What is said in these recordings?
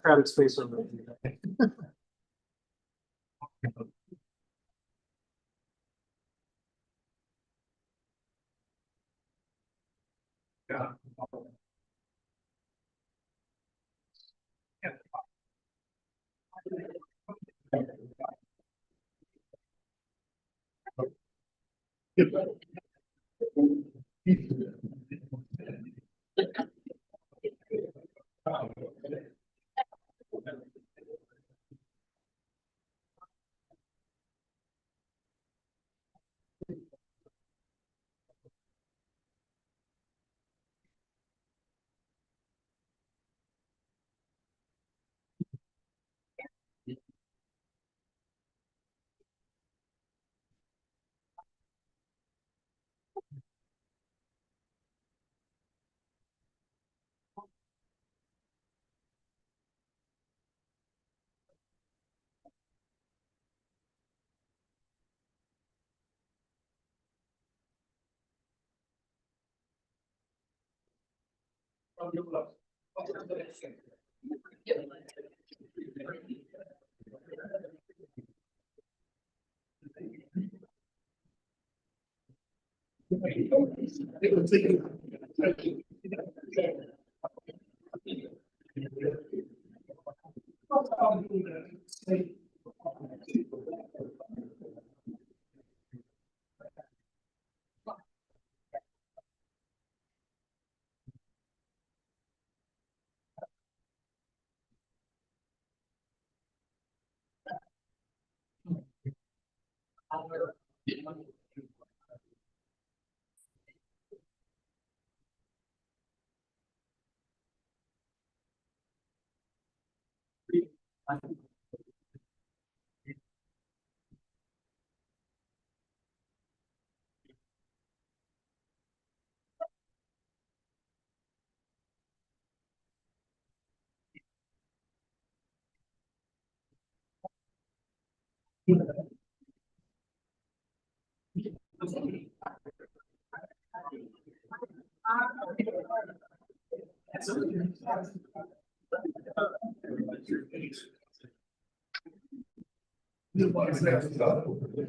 Crowded space over there.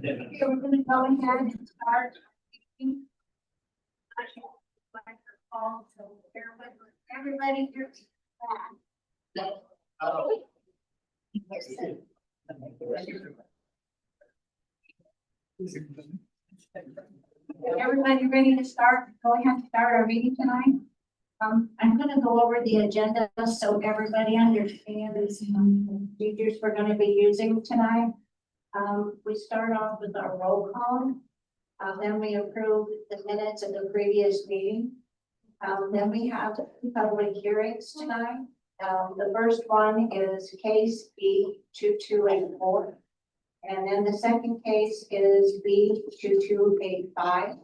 Okay, we're gonna go ahead and start. So everybody here. Everybody ready to start? Go ahead and start our meeting tonight. I'm gonna go over the agenda so everybody understands the procedures we're gonna be using tonight. We start off with our roll call. Then we approve the minutes of the previous meeting. Then we have public hearings tonight. The first one is case B 2284. And then the second case is B 2285.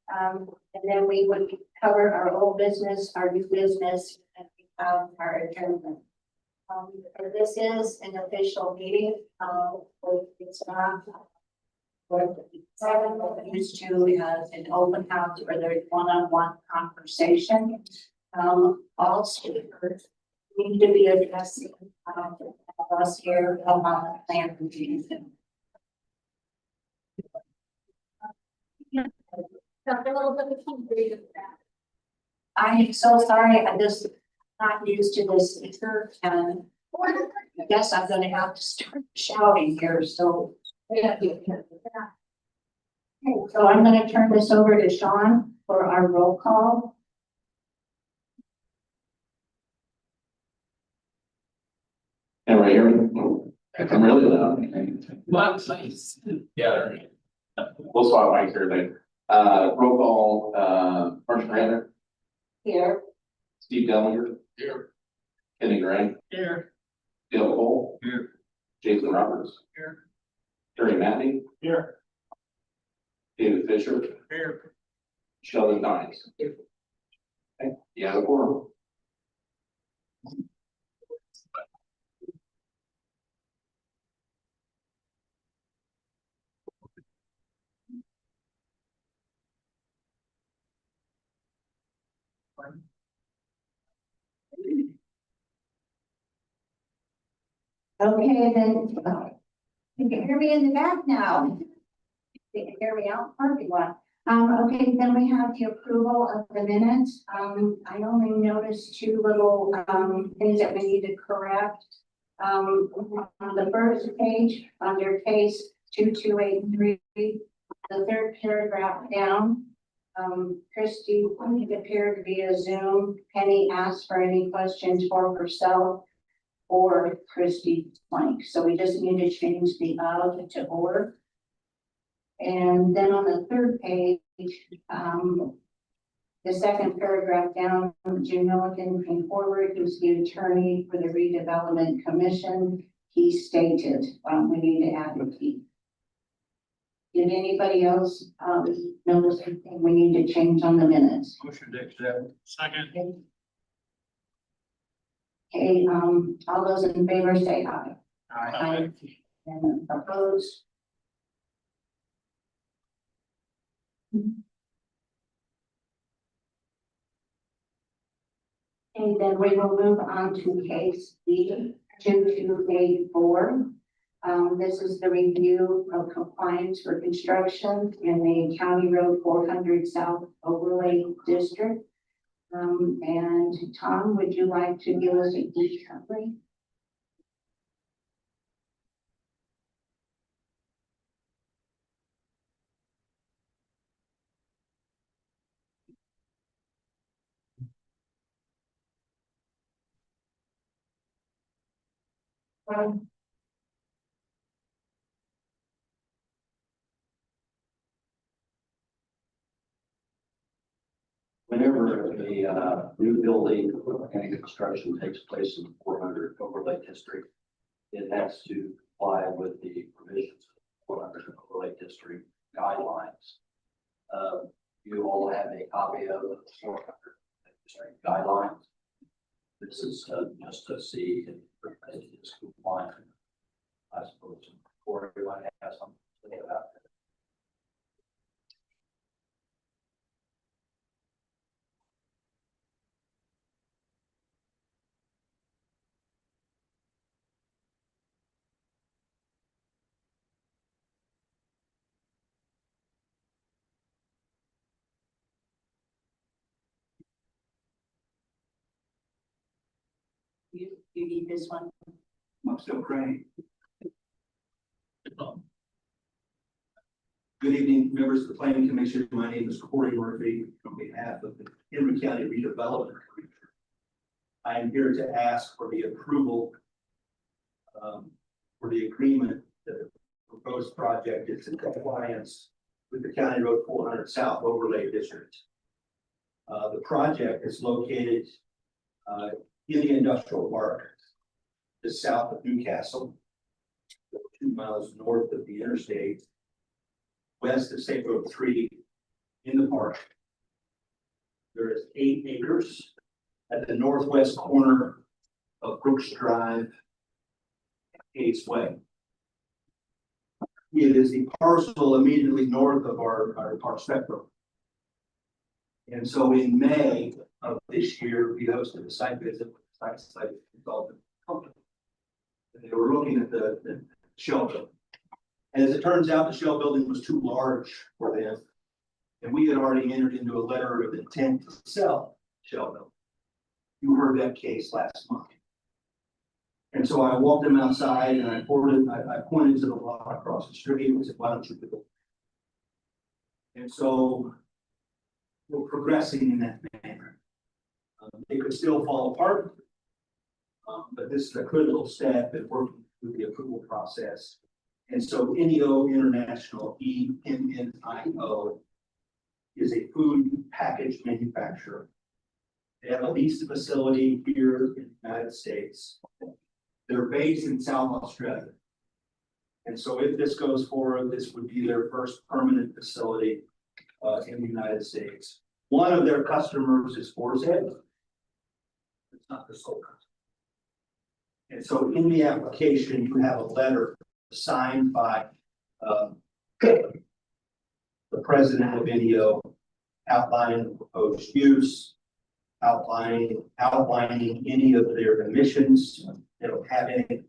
And then we would cover our old business, our new business, and our adjournment. This is an official meeting. It's not used to as an open house where there's one-on-one conversation. All speakers need to be addressing us here on the plan review. I am so sorry, I'm just not used to this speaker, and I guess I'm gonna have to start shouting here, so. Okay, so I'm gonna turn this over to Sean for our roll call. Can I hear me? I'm really loud. Nice. Yeah. We'll swap mics here later. Roll call, Marcia Brandner, Here. Steve Dellinger. Here. Kenny Gray, Here. Dale Cole. Here. Jason Roberts. Here. Terry Matney, Here. David Fisher, Here. Sheldon Dines. Okay, you have a quorum. Okay, then, you can hear me in the back now. You can hear me out in the parking lot. Okay, then we have the approval of the minutes. I only noticed two little, things that we need to correct. On the first page, under case 2283, the third paragraph down. Christie appeared via Zoom. Penny asked for any questions for herself or Christie Plank. So we just need to change the of to or. And then on the third page, the second paragraph down, Jim Milliken came forward, who's the attorney for the redevelopment commission. He stated, we need to add a key. Did anybody else, notice anything we need to change on the minutes? Motion to accept. Second. Okay, all those in favor say aye. Aye. And opposed? And then we will move on to case B 2284. This is the review of compliance for construction in the County Road 400 South Overlay District. And Tom, would you like to give us a deed summary? Whenever a new building and construction takes place in the 400 overlay district, it has to comply with the provisions of the 400 overlay district guidelines. You all have a copy of the 400 district guidelines. This is just to see if it is compliant. I suppose Corey might have something to say about that. You need this one. I'm still praying. Good evening, members of the planning commission. My name is Corey Murphy on behalf of the Henry County Redevelopment Commission. I am here to ask for the approval for the agreement that the proposed project is in compliance with the County Road 400 South Overlay District. The project is located in the industrial park just south of Newcastle, 2 miles north of the interstate, west of State Road 3 in the park. There is 8 acres at the northwest corner of Brooks Drive and Gates Way. It is the parcel immediately north of our spectrum. And so in May of this year, we hosted a site visit with the site consultant company. They were looking at the shell building. And as it turns out, the shell building was too large for them. And we had already entered into a letter of intent to sell shell building. You heard that case last month. And so I walked them outside and I pointed to the lot across the street and said, why don't you do it? And so we're progressing in that manner. It could still fall apart. But this is a critical step in working through the approval process. And so NEO International, EMNIO, is a food package manufacturer. They have a leased facility here in the United States. They're based in South Australia. And so if this goes forward, this would be their first permanent facility in the United States. One of their customers is Forest Head. It's not the sole customer. And so in the application, you have a letter signed by the president of NEO outlining the proposed use, outlining any of their emissions they don't have any,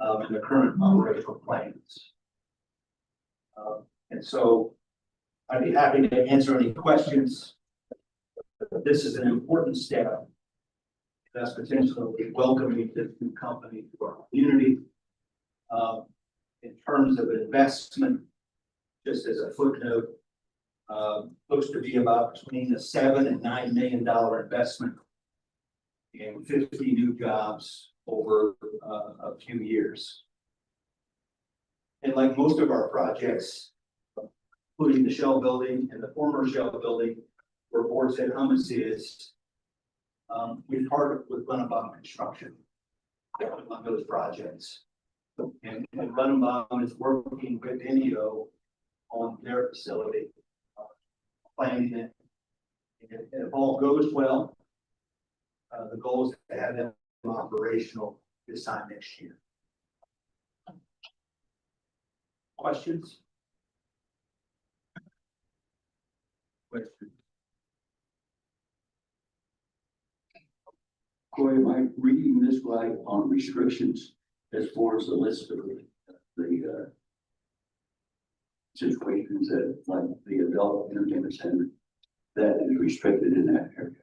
and the current operational plans. And so I'd be happy to answer any questions. This is an important step that's potentially welcoming this new company to our community. In terms of investment, just as a footnote, looks to be about between a $7 and $9 million investment and 50 new jobs over a few years. And like most of our projects, including the shell building and the former shell building where Forest Head Hummus is, we've partnered with Bunnenbaum Construction on those projects. And Bunnenbaum is working with NEO on their facility, planning it. And if all goes well, the goal is to have them operational this time next year. Questions? Questions? Corey, am I reading this right on restrictions as far as the list of the situations that, like the adult entertainment center, that is restricted in that area?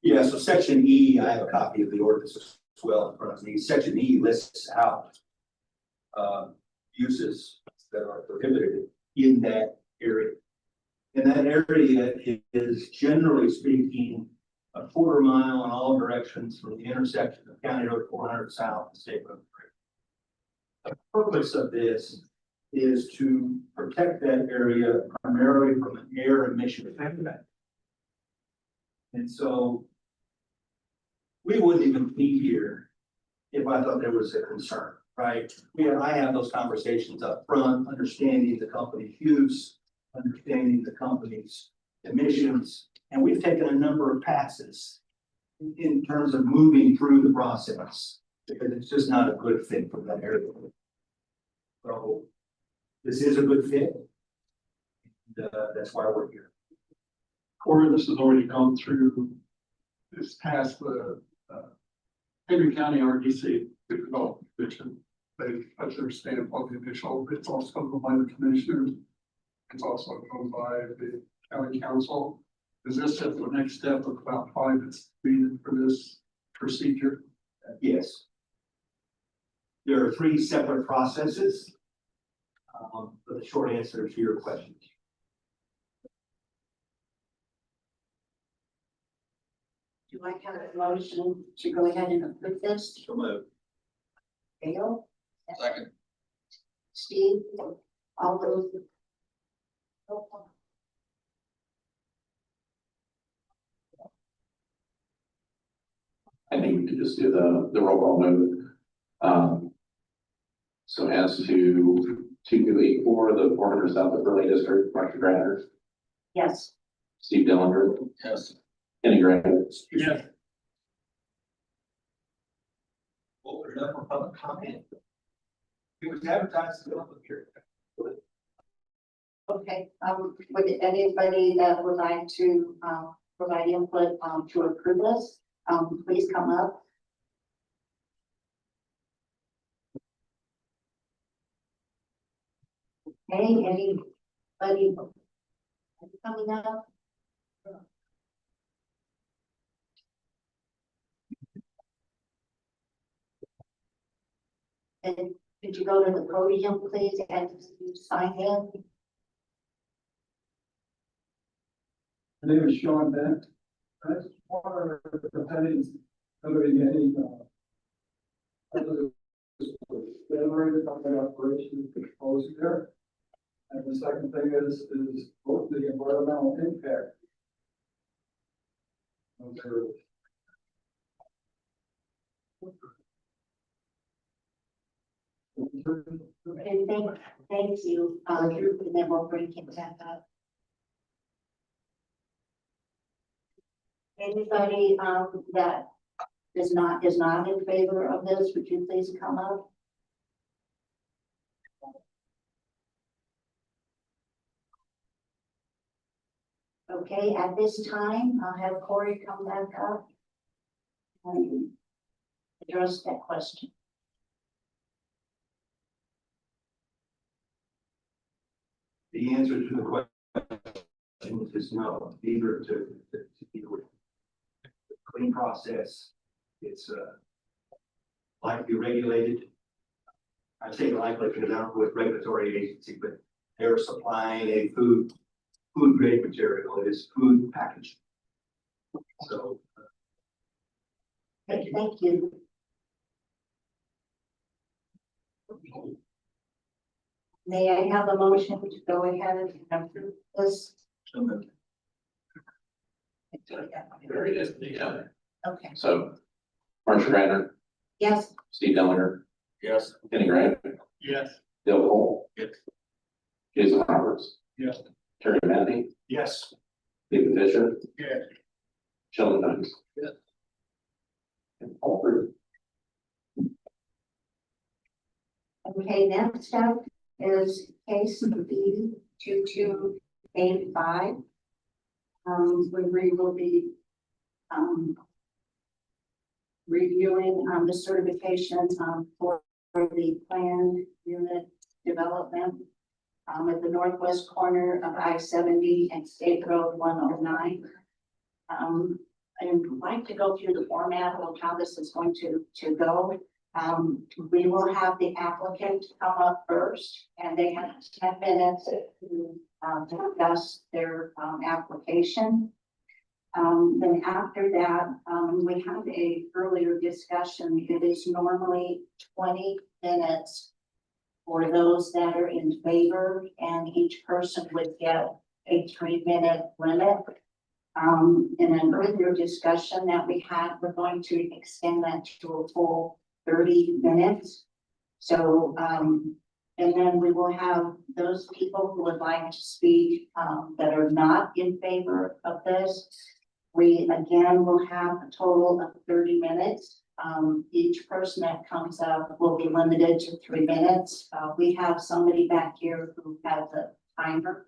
Yeah, so section E, I have a copy of the ordinance as well in front of me. Section E lists out uses that are prohibited in that area. And that area is generally speaking a quarter mile in all directions from the intersection of County Road 400 South and State Road 3. The purpose of this is to protect that area primarily from an air emission event. And so we wouldn't even be here if I thought there was a concern, right? I have those conversations up front, understanding the company's use, understanding the company's emissions, and we've taken a number of passes in terms of moving through the process because it's just not a good fit for that area. So this is a good fit. And, that's why we're here. Corey, this has already gone through, this past the Henry County RDC Development Commission. They put their stamp on the initial. It's also owned by the commissioners. It's also owned by the county council. Is this just the next step of about 5 that's needed for this procedure? Yes. There are 3 separate processes. For the short answer to your question. Do I have a motion to go ahead and approve this? So moved. Dale? Second. Steve? All those? I think we could just do the roll call vote. So as to 2284, the 400 South Overlay District, Marcia Gradner, Yes. Steve Dillinger, Yes. Kenny Gradner, Yes. Well, there's enough for public comment. It was advertised to the public here. Okay, would anybody that would like to, provide input, to approve this, please come up. Okay, anybody coming up? And could you go to the podium, please, and sign in? My name is Sean Bent. I just wonder if the pennies, covering any, other generated on the operation proposed there. And the second thing is both the environmental impact. Okay. Okay, thank you, and then we'll bring it back up. Anybody, that is not in favor of this, would you please come up? Okay, at this time, I'll have Corey come back up and address that question. The answer to the question is no, either to deal with the clean process. It's likely regulated. I say likely because I don't know with regulatory agency, but they're supplying a food grade material. It is food packaging. So. Thank you. May I have a motion to go ahead and approve this? very just together. Okay, So Marcia Gradner, yes, Steve Dillinger, Yes. Kenny Gradner, Yes. Dale Cole. Yes. Jason Roberts, Yes. Terry Manley, Yes. David Fisher, Yeah. Sheldon Jones. Yes. And all three. okay, next up is case B 2285. We will be, reviewing, the certifications, for the planned unit development, at the northwest corner of I-70 and State Road 109. I'd like to go through the format of how this is going to go. We will have the applicant come up first, and they have 10 minutes to discuss their application. Then after that, we have a earlier discussion. It is normally 20 minutes for those that are in favor, and each person would get a 3-minute limit. In an earlier discussion that we had, we're going to extend that to a full 30 minutes. So, and then we will have those people who would like to speak, that are not in favor of this. We again will have a total of 30 minutes. Each person that comes up will be limited to 3 minutes. We have somebody back here who has a timer.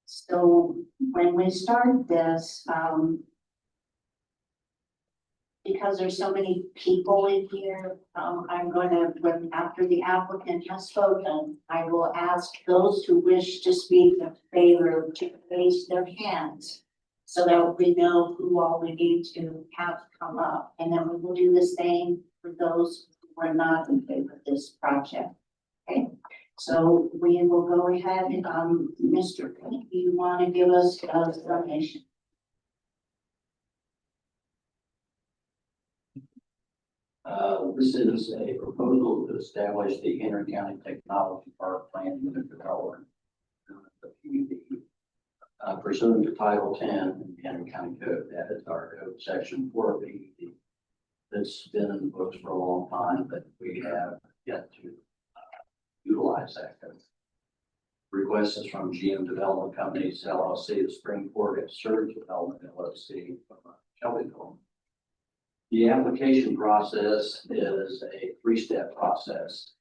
So when we start this, because there's so many people in here, I'm going to, after the applicant has spoken, I will ask those who wish to speak in favor to raise their hands so that we know who all we need to have come up. And then we will do the same for those who are not in favor of this project. Okay, So we will go ahead, Mr. Pink, do you want to give us a donation? This is a proposal to establish the Intercounty Technology Park Plan Unit Development. The PUD, pursuant to Title 10 in the Henry County Code, that is our code, section 4 of the PUD. That's been in the books for a long time, but we have yet to utilize that code. Request is from GM Development Companies LLC, the Springport and Surge Development LLC, Shelbyville. The application process is a three-step process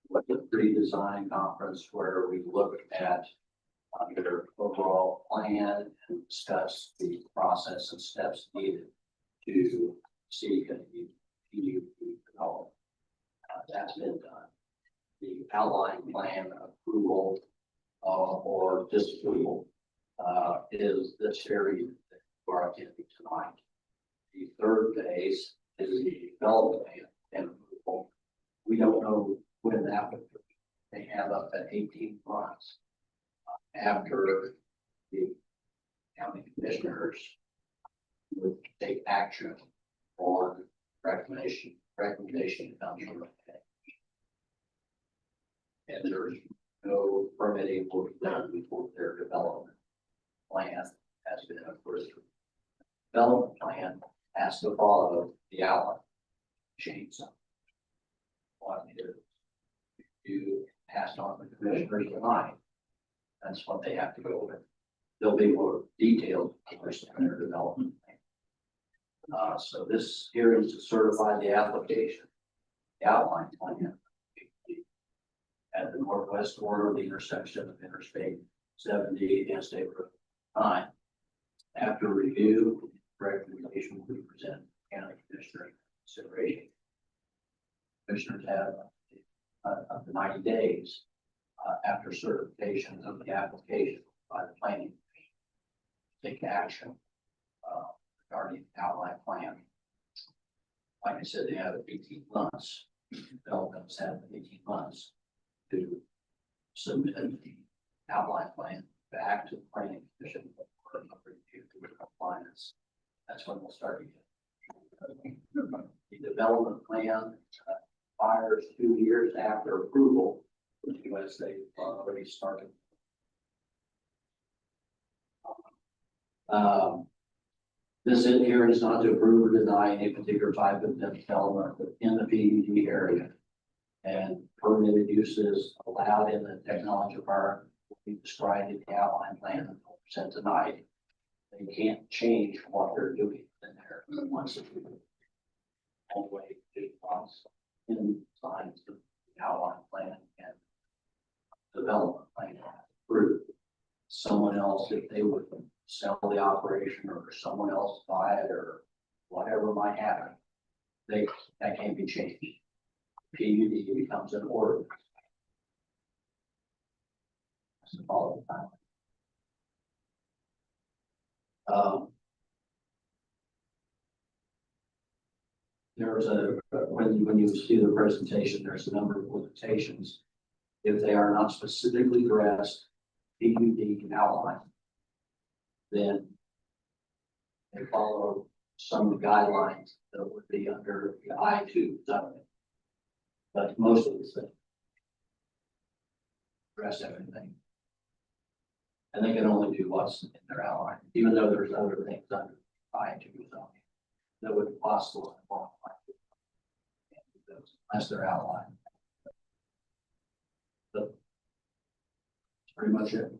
with the pre-design conference where we look at their overall plan and discuss the process and steps needed to seek a PUD development. That's been done. The outline plan approval or disapproval is this area that we're attending tonight. The third phase is the development plan and approval. We don't know when that would be. They have up to 18 months after the county commissioners would take action on recommendation comes from the county. And there's no permitting will be done before their development plan has been approved. Development plan has to follow the outline. Change what it is. You passed on the commissioners tonight. That's what they have to go with. There'll be more detailed in their development plan. So this here is to certify the application, the outline plan at the northwest corner of the intersection of Interstate 70 and State Road 9. After review, recommendation will be presented to county commissioner consideration. Commissioners have up to 90 days after certification of the application by the planning commission to take action regarding the outline plan. Like I said, they have 18 months. Developments have 18 months to submit the outline plan back to the planning commission for review to compliance. That's when we'll start again. The development plan expires 2 years after approval, which US they've already started. This in here is not to approve or deny any particular type of development in the PUD area. And permitted uses allowed in the technology park will be described in the outline plan that we'll present tonight. They can't change what they're doing in there once it's all the way to us in science, the outline plan and development plan approved. Someone else, if they would sell the operation or someone else buy it or whatever might happen, that can't be changed. PUD becomes an ordinance. That's the following time. There's when you see the presentation, there's a number of limitations. If they are not specifically addressed, PUD outline, then they follow some of the guidelines that would be under the I-2 zoning. But most of the things address everything. And they can only do what's in their outline, even though there's other things under I-2 zoning that would possibly involve unless they're outlined. So that's pretty much it.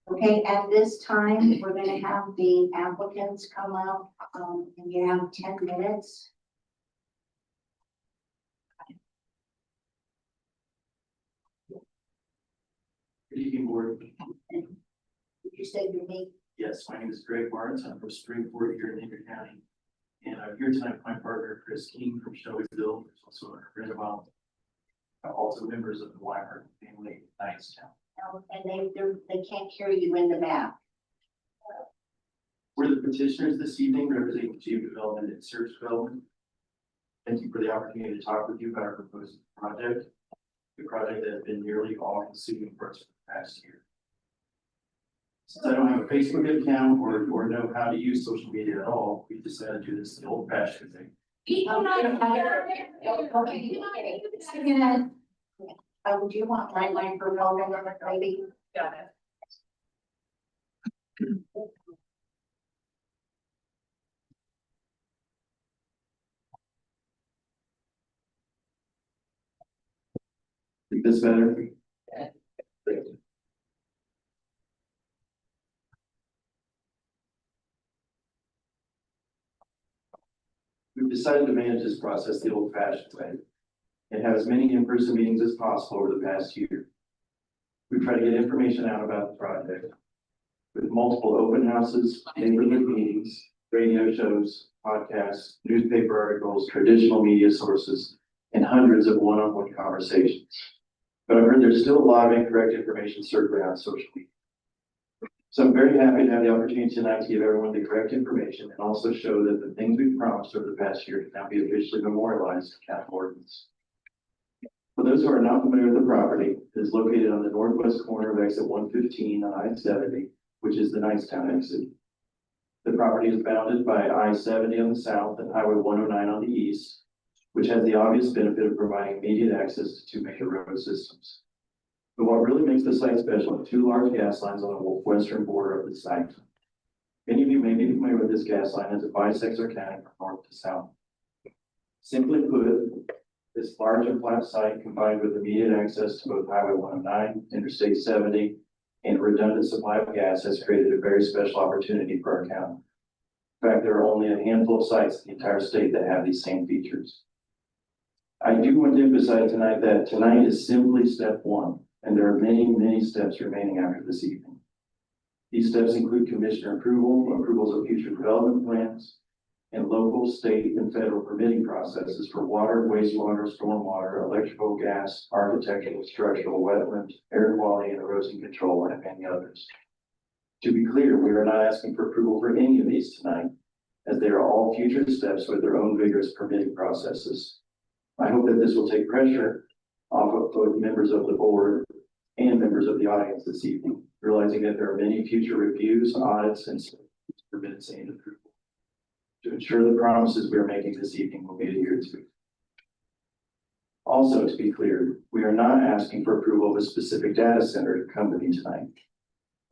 Okay, at this time, we're gonna have the applicants come up, and you have 10 minutes. Good evening, board. You said your name. Yes, my name is Greg Barnes. I'm from Springport here in Henry County. And I'm here tonight with my partner, Chris King from Shelbyville. There's also a friend of mine, also members of the Weimar family, Knightstown. And they can't hear you in the back. We're the petitioners this evening representing GM Development and Search Development. Thank you for the opportunity to talk with you about our proposed project. The project that has been nearly all consuming for us for the past year. Since I don't have a Facebook account or know how to use social media at all, we decided to do this the old fashioned thing. Oh, do you want my line for Roman or maybe? Got it. Is this better? We've decided to manage this process the old fashioned way and have as many in-person meetings as possible over the past year. We try to get information out about the project with multiple open houses, neighborhood meetings, radio shows, podcasts, newspaper articles, traditional media sources, and hundreds of one-on-one conversations. But I've heard there's still a lot of incorrect information circulating on social media. So I'm very happy to have the opportunity tonight to give everyone the correct information and also show that the things we've promised over the past year can now be officially memorialized in county ordinance. For those who are not familiar with the property, it is located on the northwest corner of exit 115 on I-70, which is the Nicetown exit. The property is bounded by I-70 on the south and Highway 109 on the east, which has the obvious benefit of providing immediate access to two major road systems. But what really makes the site special are two large gas lines on the western border of the site. Many of you may be familiar with this gas line as it bisects our county from north to south. Simply put, this large and flat site combined with immediate access to both Highway 109, Interstate 70, and a redundant supply of gas has created a very special opportunity for our county. In fact, there are only a handful of sites in the entire state that have these same features. I do want to emphasize tonight that tonight is simply step one, and there are many, many steps remaining after this evening. These steps include commissioner approval, approvals of future development plans, and local, state, and federal permitting processes for water, wastewater, stormwater, electrical, gas, architectural, structural, wetland, air quality, and erosion control, and many others. To be clear, we are not asking for approval for any of these tonight, as they are all future steps with their own vigorous permitting processes. I hope that this will take pressure off of both members of the board and members of the audience this evening, realizing that there are many future reviews, audits, and permits and approval to ensure the promises we are making this evening will be adhered to. Also, to be clear, we are not asking for approval of a specific data center company tonight.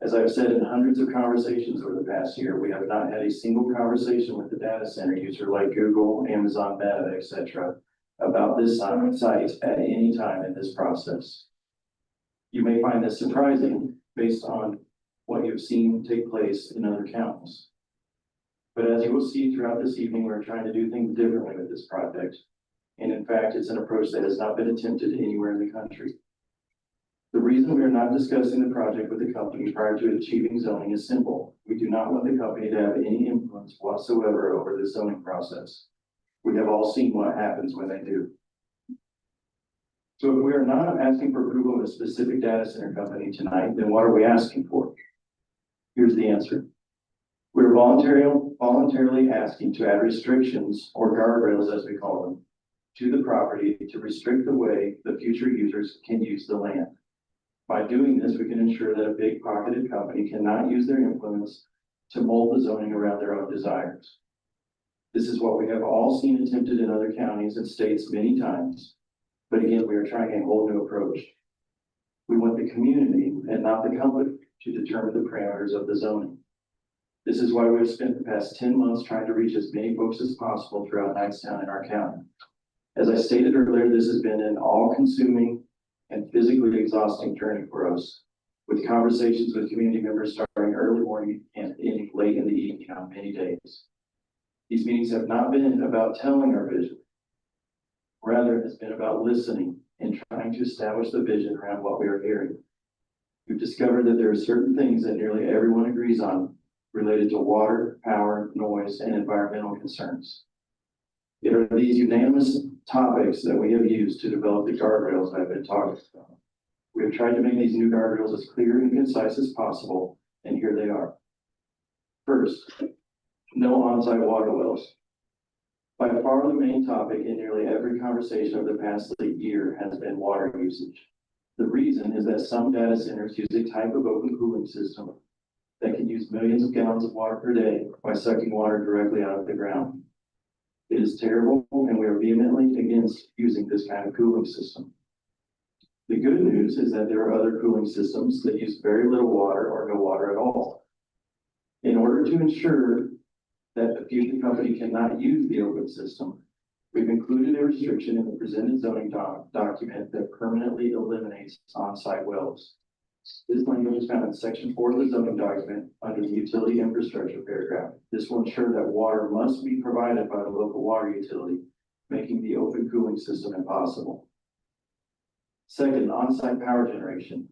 As I've said in hundreds of conversations over the past year, we have not had a single conversation with the data center user like Google, Amazon, Meta, etc., about this site at any time in this process. You may find this surprising based on what you've seen take place in other counties. But as you will see throughout this evening, we're trying to do things differently with this project. And in fact, it's an approach that has not been attempted anywhere in the country. The reason we are not discussing the project with the company prior to achieving zoning is simple. We do not want the company to have any influence whatsoever over the zoning process. We have all seen what happens when they do. So if we are not asking for approval of a specific data center company tonight, then what are we asking for? Here's the answer. We're voluntarily asking to add restrictions or guardrails, as we call them, to the property to restrict the way the future users can use the land. By doing this, we can ensure that a big pocketed company cannot use their influence to mold the zoning around their own desires. This is what we have all seen attempted in other counties and states many times. But again, we are trying a whole new approach. We want the community and not the company to determine the parameters of the zoning. This is why we've spent the past 10 months trying to reach as many folks as possible throughout Nicetown and our county. As I stated earlier, this has been an all-consuming and physically exhausting journey for us, with conversations with community members starting early morning and ending late in the evening on many days. These meetings have not been about telling our vision. Rather, it has been about listening and trying to establish the vision around what we are hearing. We've discovered that there are certain things that nearly everyone agrees on related to water, power, noise, and environmental concerns. It are these unanimous topics that we have used to develop the guardrails I've been talking about. We have tried to make these new guardrails as clear and concise as possible, and here they are. First, no on-site water wells. By far the main topic in nearly every conversation of the past year has been water usage. The reason is that some data centers use a type of open cooling system that can use millions of gallons of water per day by sucking water directly out of the ground. It is terrible, and we are vehemently against using this kind of cooling system. The good news is that there are other cooling systems that use very little water or no water at all. In order to ensure that the future company cannot use the open system, we've included a restriction in the presented zoning document that permanently eliminates on-site wells. This language is found in section 4 of the zoning document under the utility infrastructure paragraph. This will ensure that water must be provided by the local water utility, making the open cooling system impossible. Second, on-site power generation.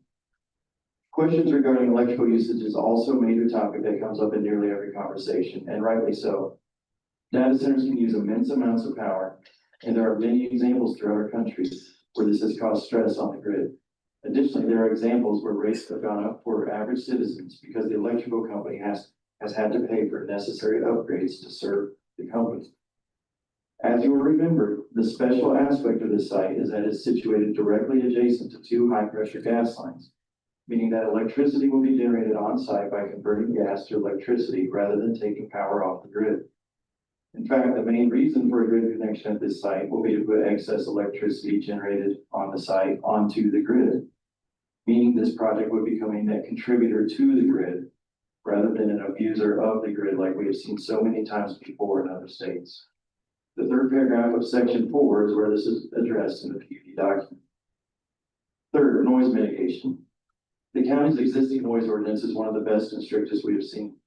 Questions regarding electrical usage is also a major topic that comes up in nearly every conversation, and rightly so. Data centers can use immense amounts of power, and there are many examples throughout our country where this has caused stress on the grid. Additionally, there are examples where rates have gone up for average citizens because the electrical company has had to pay for necessary upgrades to serve the company. As you will remember, the special aspect of this site is that it's situated directly adjacent to 2 high-pressure gas lines, meaning that electricity will be generated on-site by converting gas to electricity rather than taking power off the grid. In fact, the main reason for a grid connection at this site will be to put excess electricity generated on the site onto the grid, meaning this project would become a net contributor to the grid rather than an abuser of the grid like we have seen so many times before in other states. The third paragraph of section 4 is where this is addressed in the PUD document. Third, noise mitigation. The county's existing noise ordinance is one of the best and strictest we have seen,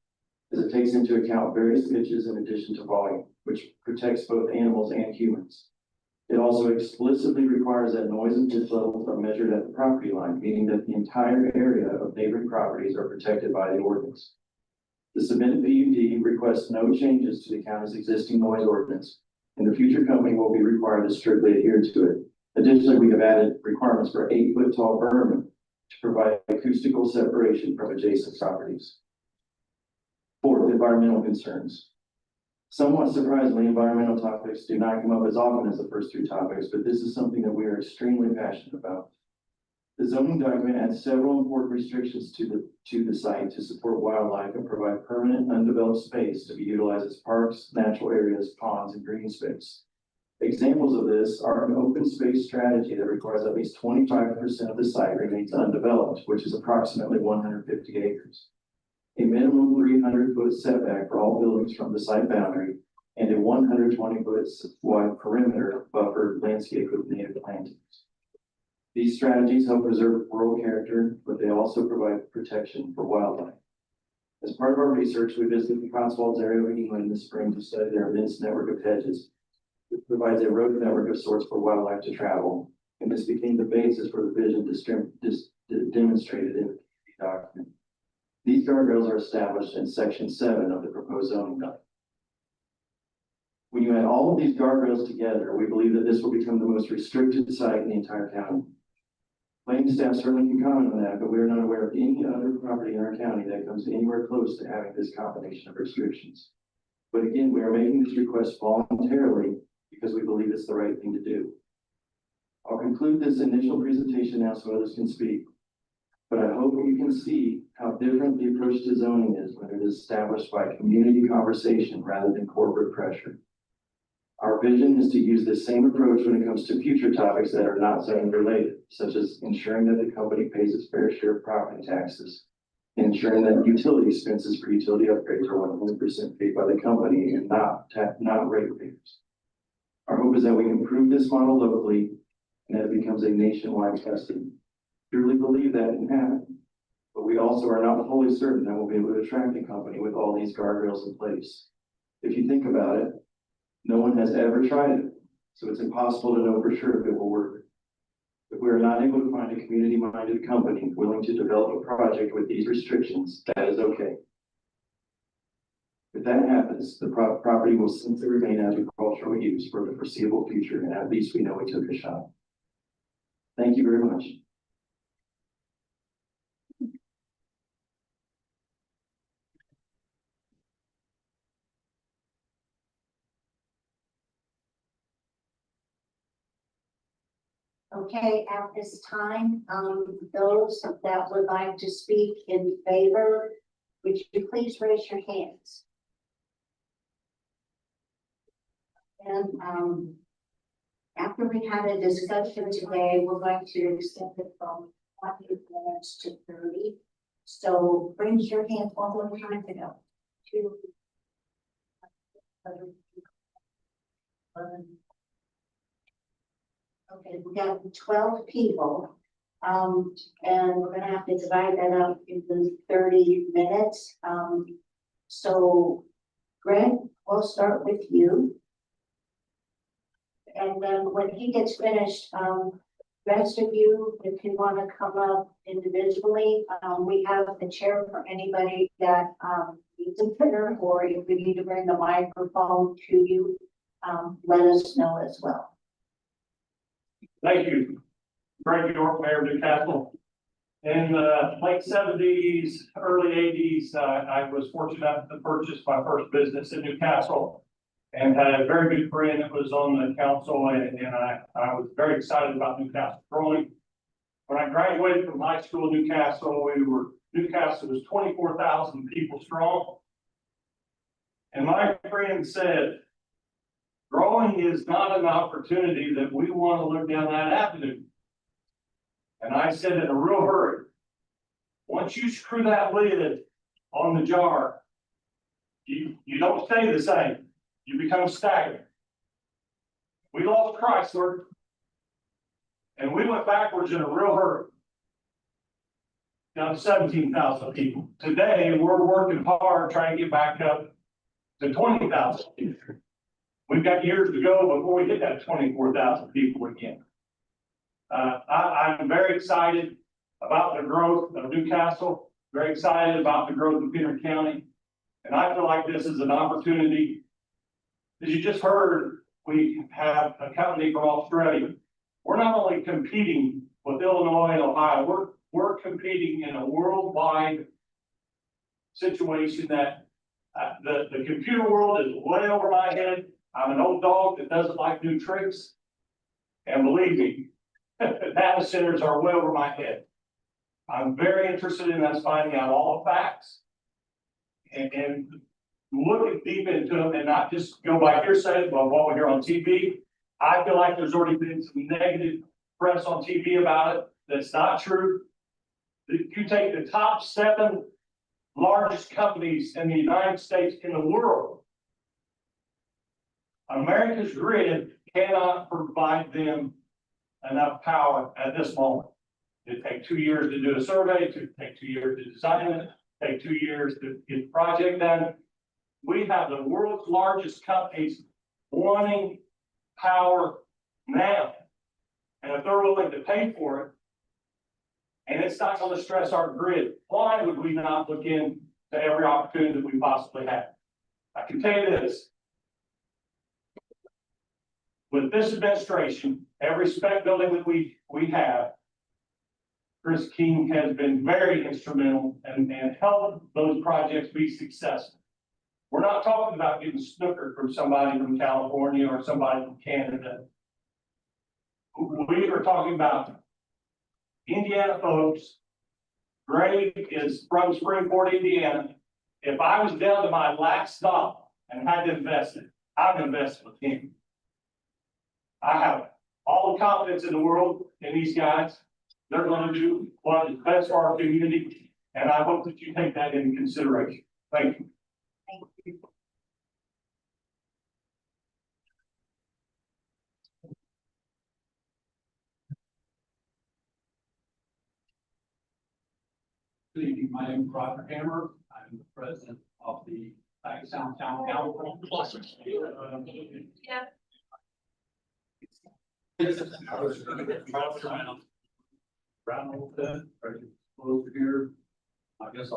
as it takes into account various pitches in addition to volume, which protects both animals and humans. It also explicitly requires that noise and pitch levels are measured at the property line, meaning that the entire area of neighboring properties are protected by the ordinance. The submitted PUD requests no changes to the county's existing noise ordinance, and the future company will be required to strictly adhere to it. Additionally, we have added requirements for 8-foot tall berm to provide acoustical separation from adjacent properties. Fourth, environmental concerns. Somewhat surprisingly, environmental topics do not come up as often as the first 2 topics, but this is something that we are extremely passionate about. The zoning document adds several important restrictions to the site to support wildlife and provide permanent undeveloped space to be utilized as parks, natural areas, ponds, and green space. Examples of this are an open space strategy that requires at least 25% of the site remains undeveloped, which is approximately 150 acres. A minimum 300-foot setback for all buildings from the site boundary, and a 120-foot wide perimeter buffer landscape with native plantings. These strategies help preserve rural character, but they also provide protection for wildlife. As part of our research, we visited the Cotswolds area of England in the spring to study their immense network of hedges. It provides a road network of sorts for wildlife to travel, and this became the basis for the vision demonstrated in the document. These guardrails are established in section 7 of the proposed zoning document. When you add all of these guardrails together, we believe that this will become the most restricted site in the entire county. Planning staff certainly can comment on that, but we are not aware of any other property in our county that comes anywhere close to having this combination of restrictions. But again, we are making this request voluntarily because we believe it's the right thing to do. I'll conclude this initial presentation now so others can speak. But I hope you can see how different the approach to zoning is when it is established by community conversation rather than corporate pressure. Our vision is to use this same approach when it comes to future topics that are not zoning related, such as ensuring that the company pays its fair share of property taxes, and ensuring that utility expenses for utility upgrades are 100% paid by the company and not ratepayers. Our hope is that we can improve this model locally and that it becomes a nationwide testing. Truly believe that can happen, but we also are not fully certain that we'll be able to attract a company with all these guardrails in place. If you think about it, no one has ever tried it, so it's impossible to know for sure if it will work. If we are not able to find a community-minded company willing to develop a project with these restrictions, that is okay. If that happens, the property will simply remain agricultural use for the foreseeable future, and at least we know we took a shot. Thank you very much. Okay, at this time, those that would like to speak in favor, would you please raise your hands? And, after we had a discussion today, we're going to extend it from 20 minutes to 30. So raise your hand one more time to go. 2. Okay, we got 12 people. And we're gonna have to divide that up into 30 minutes. So Greg, we'll start with you. And then when he gets finished, rest of you, if you want to come up individually, we have a chair for anybody that needs a printer, or if we need to bring the microphone to you, let us know as well. Thank you. Greg York, Mayor of Newcastle. In the late 70s, early 80s, I was fortunate enough to purchase my first business in Newcastle and had a very good friend that was on the council, and I was very excited about Newcastle growing. When I graduated from high school in Newcastle, Newcastle was 24,000 people strong. And my friend said, growing is not an opportunity that we want to look down that avenue. And I said in a real hurry, once you screw that lid on the jar, you don't stay the same. You become stagnant. We lost Chrysler, and we went backwards in a real hurry. Down to 17,000 people. Today, we're working hard trying to get back up to 20,000 people. We've got years to go before we hit that 24,000 people again. I'm very excited about the growth of Newcastle, very excited about the growth of Pender County. And I feel like this is an opportunity. As you just heard, we have a company from Australia. We're not only competing with Illinois and Ohio, we're competing in a worldwide situation that the computer world is way over my head. I'm an old dog that doesn't like new tricks. And believe me, data centers are way over my head. I'm very interested in us finding out all the facts and looking deep into them and not just go by hearsay, but what we hear on TV. I feel like there's already been some negative press on TV about it. That's not true. If you take the top 7 largest companies in the United States in the world, America's grid cannot provide them enough power at this moment. It takes 2 years to do a survey, it takes 2 years to design it, take 2 years to get the project done. We have the world's largest companies wanting power now. And if they're willing to pay for it, and it's not going to stress our grid, why would we not look into every opportunity that we possibly have? I can tell you this. With this administration, every spec building that we have, Chris King has been very instrumental and helped those projects be successful. We're not talking about getting snookered from somebody from California or somebody from Canada. We are talking about Indiana folks. Greg is from Springport, Indiana. If I was down to my last stop and had to invest it, I'd invest with him. I have all the confidence in the world in these guys. They're going to do what is best for our community, and I hope that you take that into consideration. Thank you. Thank you. Good evening, my name is Roger Hammer. I'm the president of the Sound Town Council. Yeah. Round a little bit, over here. I guess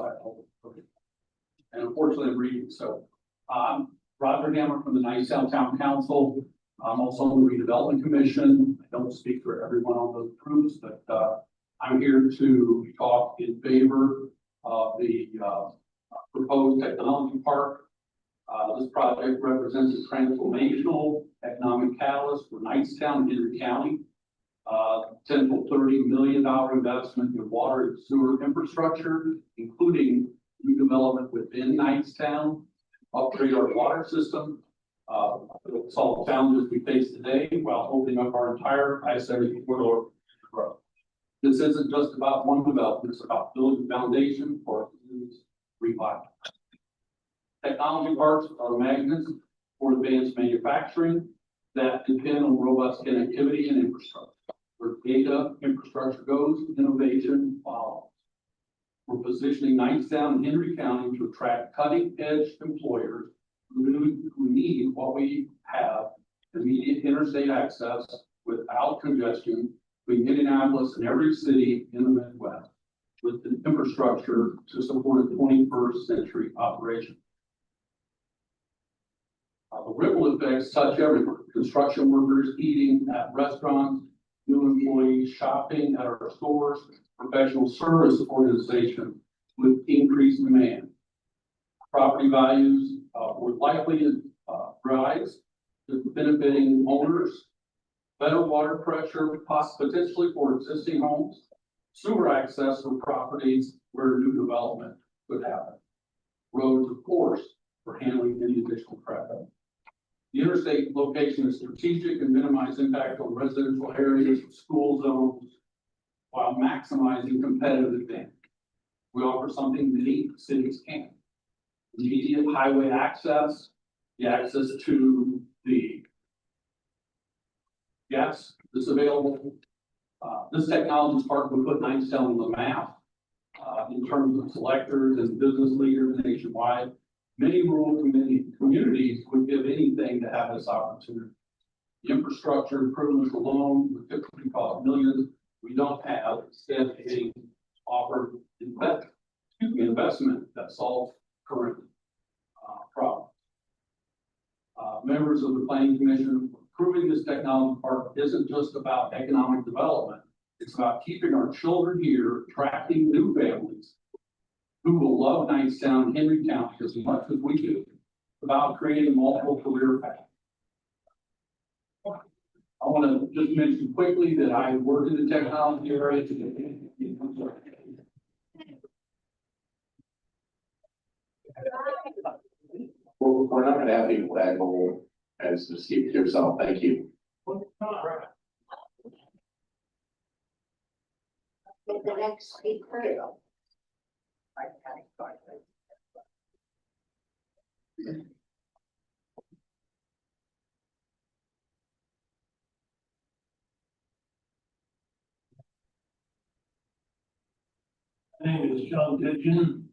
and unfortunately I'm reading, so I'm Roger Hammer from the Sound Town Council. I'm also on the redevelopment commission. I don't speak for everyone on those groups, but I'm here to talk in favor of the proposed technology park. This project represents a transformational economic catalyst for Knightstown and Henry County. $10 to $30 million investment in water and sewer infrastructure, including new development within Knightstown, upgrade our water system, solve challenges we face today while opening up our entire I-70 corridor to growth. This isn't just about one development, it's about building a foundation for our community's revival. Technology parks are magnets for advanced manufacturing that depend on robust connectivity and infrastructure. Where data infrastructure goes, innovation follows. We're positioning Knightstown and Henry County to attract cutting-edge employers who need what we have, immediate interstate access without congestion between Indianapolis and every city in the Midwest, with the infrastructure to support a 21st century operation. The ripple effects touch everywhere. Construction workers eating at restaurants, new employees shopping at our stores, professional service organizations with increased demand. Property values would likely rise, benefiting owners, better water pressure, potentially for existing homes, sewer access for properties where new development could happen. Roads, of course, for handling any additional traffic. The interstate location is strategic and minimize impact on residential areas, school zones, while maximizing competitive advantage. We offer something many cities can't. Immediate highway access, the access to the gas that's available. This technology is part would put Knightstown on the map in terms of selectors and business leaders nationwide. Many rural communities would give anything to have this opportunity. The infrastructure improvements alone would typically cost millions. We don't have instead being offered investment that solves current problems. Members of the Planning Commission, approving this technology park isn't just about economic development. It's about keeping our children here, attracting new families who will love Knightstown and Henry County as much as we do, about creating multiple career paths. I want to just mention quickly that I work in the technology area. We're not going to have any waggle as to keep to yourself. Thank you. The next speaker. My name is John Tidgen.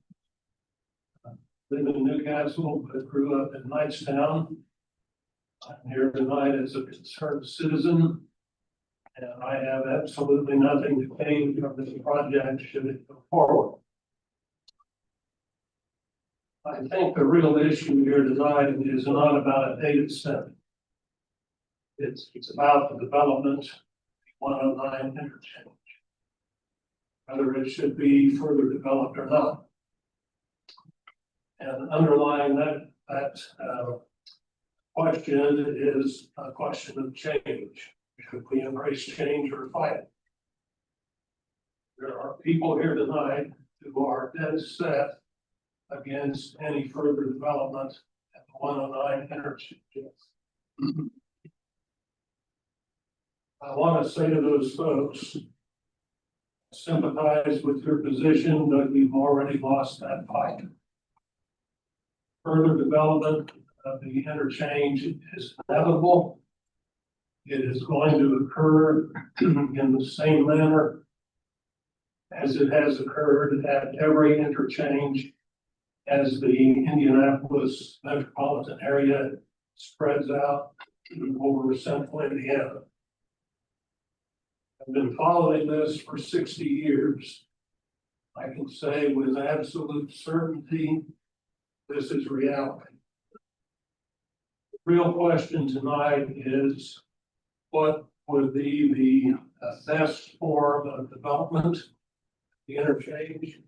Live in Newcastle, but grew up in Knightstown. I'm here tonight as a concerned citizen. And I have absolutely nothing to gain from this project should it go forward. I think the real issue here tonight is not about a data center. It's about the development of 109 interchange. Whether it should be further developed or not. And underlying that question is a question of change. Should we embrace change or fight it? There are people here tonight who are dead set against any further development at the 109 interchange. I want to say to those folks, sympathize with your position, but you've already lost that fight. Further development of the interchange is inevitable. It is going to occur in the same manner as it has occurred at every interchange as the Indianapolis metropolitan area spreads out over central Indiana. I've been following this for 60 years. I can say with absolute certainty, this is reality. The real question tonight is, what would be the best form of development, the interchange?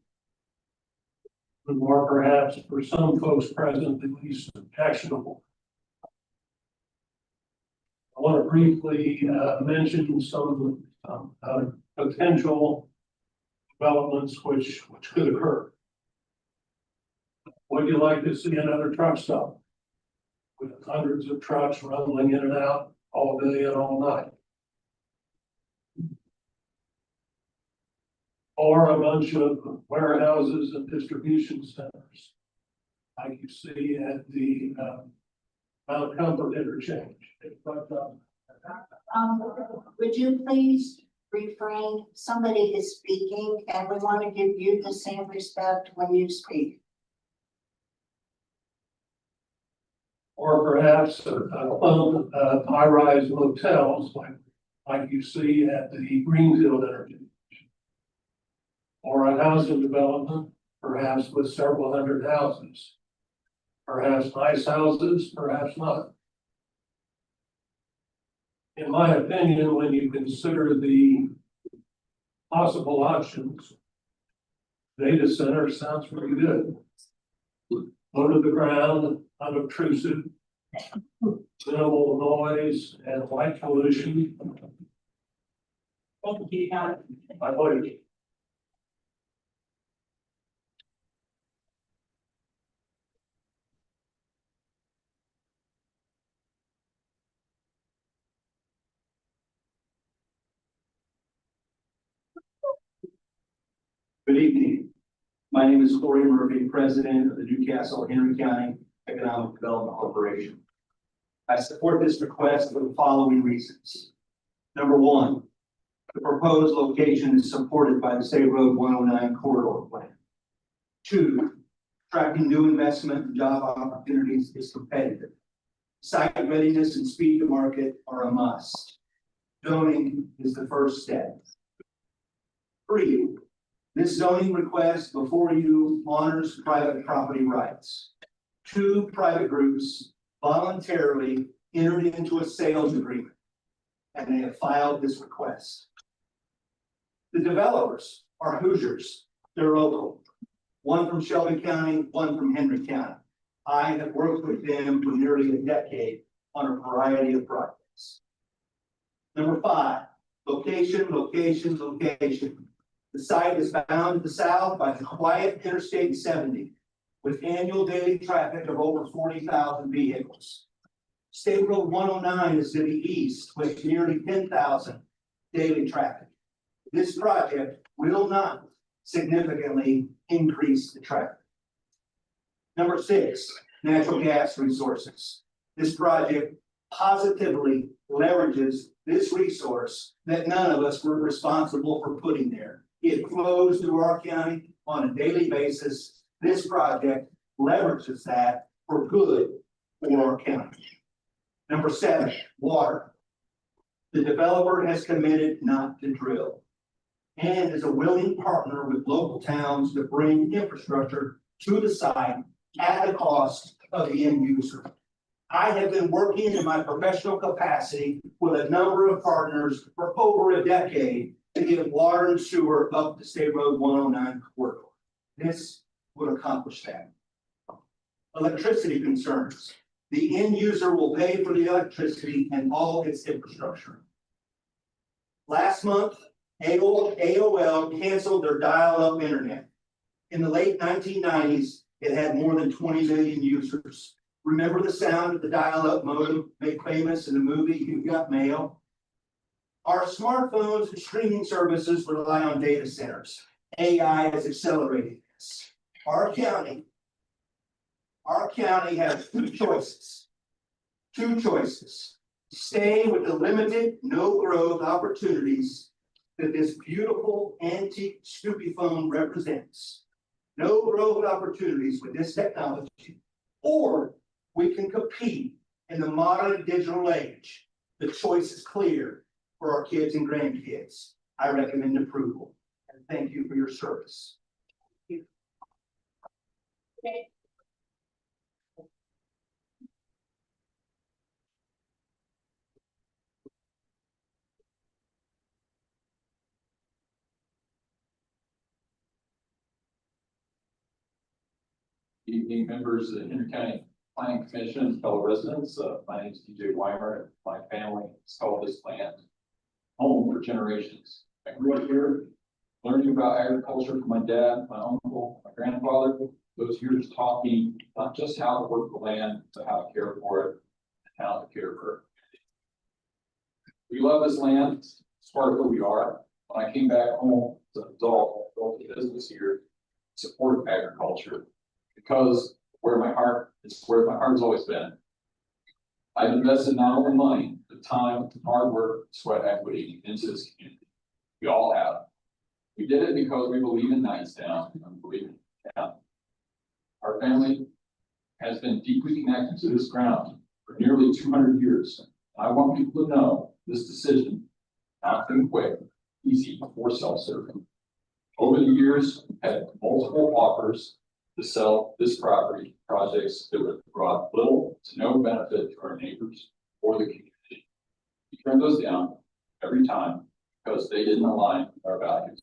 Or perhaps for some folks present, at least objectionable. I want to briefly mention some potential developments which could occur. Would you like to see another truck stop? With hundreds of trucks rumbling in and out all day and all night? Or a bunch of warehouses and distribution centers, like you see at the Mount Comfort interchange. Would you please refrain? Somebody is speaking and we want to give you the same respect when you speak. Or perhaps high-rise hotels like you see at the Greenfield interchange. Or a housing development, perhaps with several hundred houses. Perhaps nice houses, perhaps not. In my opinion, when you consider the possible options, data center sounds pretty good. Low to the ground, unobtrusive, minimal noise and light pollution. I voted. Good evening. My name is Corey Murphy, President of the Newcastle Henry County Economic Development Corporation. I support this request for the following reasons. Number one, the proposed location is supported by the State Road 109 corridor plan. Two, attracting new investment and job opportunities is competitive. Site readiness and speed to market are a must. Zoning is the first step. Three, this zoning request before you honors private property rights. Two private groups voluntarily entered into a sales agreement and they have filed this request. The developers are Hoosiers. They're local. One from Shelby County, one from Henry County. I have worked with them for nearly a decade on a variety of projects. Number five, location, location, location. The site is bound to the south by the quiet Interstate 70 with annual daily traffic of over 40,000 vehicles. State Road 109 is to the east with nearly 10,000 daily traffic. This project will not significantly increase the traffic. Number six, natural gas resources. This project positively leverages this resource that none of us were responsible for putting there. It flows through our county on a daily basis. This project leverages that for good for our county. Number seven, water. The developer has committed not to drill and is a willing partner with local towns to bring infrastructure to the site at the cost of the end user. I have been working in my professional capacity with a number of partners for over a decade to get water and sewer up the State Road 109 corridor. This would accomplish that. Electricity concerns. The end user will pay for the electricity and all its infrastructure. Last month, AOL canceled their dial-up internet. In the late 1990s, it had more than 20 million users. Remember the sound of the dial-up modem made famous in the movie You've Got Mail? Our smartphones and streaming services rely on data centers. AI is accelerating this. Our county has two choices. Stay with the limited, no growth opportunities that this beautiful antique Snoopy phone represents. No growth opportunities with this technology, or we can compete in the modern digital age. The choice is clear for our kids and grandkids. I recommend approval and thank you for your service. Evening, members of the Henry County Planning Commission, fellow residents. My name is DJ Weimer. My family installed this land home for generations. I grew up here, learning about agriculture from my dad, my uncle, my grandfather. Those years taught me not just how to work the land, but how to care for it, and how to care for it. We love this land, it's part of who we are. When I came back home as an adult, I built a business here, supported agriculture, because where my heart has always been. I've invested not only money, but time, hard work, sweat equity into this community. We all have. We did it because we believe in Knightstown and we believe in town. Our family has been deeply connected to this ground for nearly 200 years. I want people to know this decision not been quick, easy, or self-serving. Over the years, we've had multiple offers to sell this property, projects that would have brought little to no benefit to our neighbors or the community. We turned those down every time because they didn't align with our values.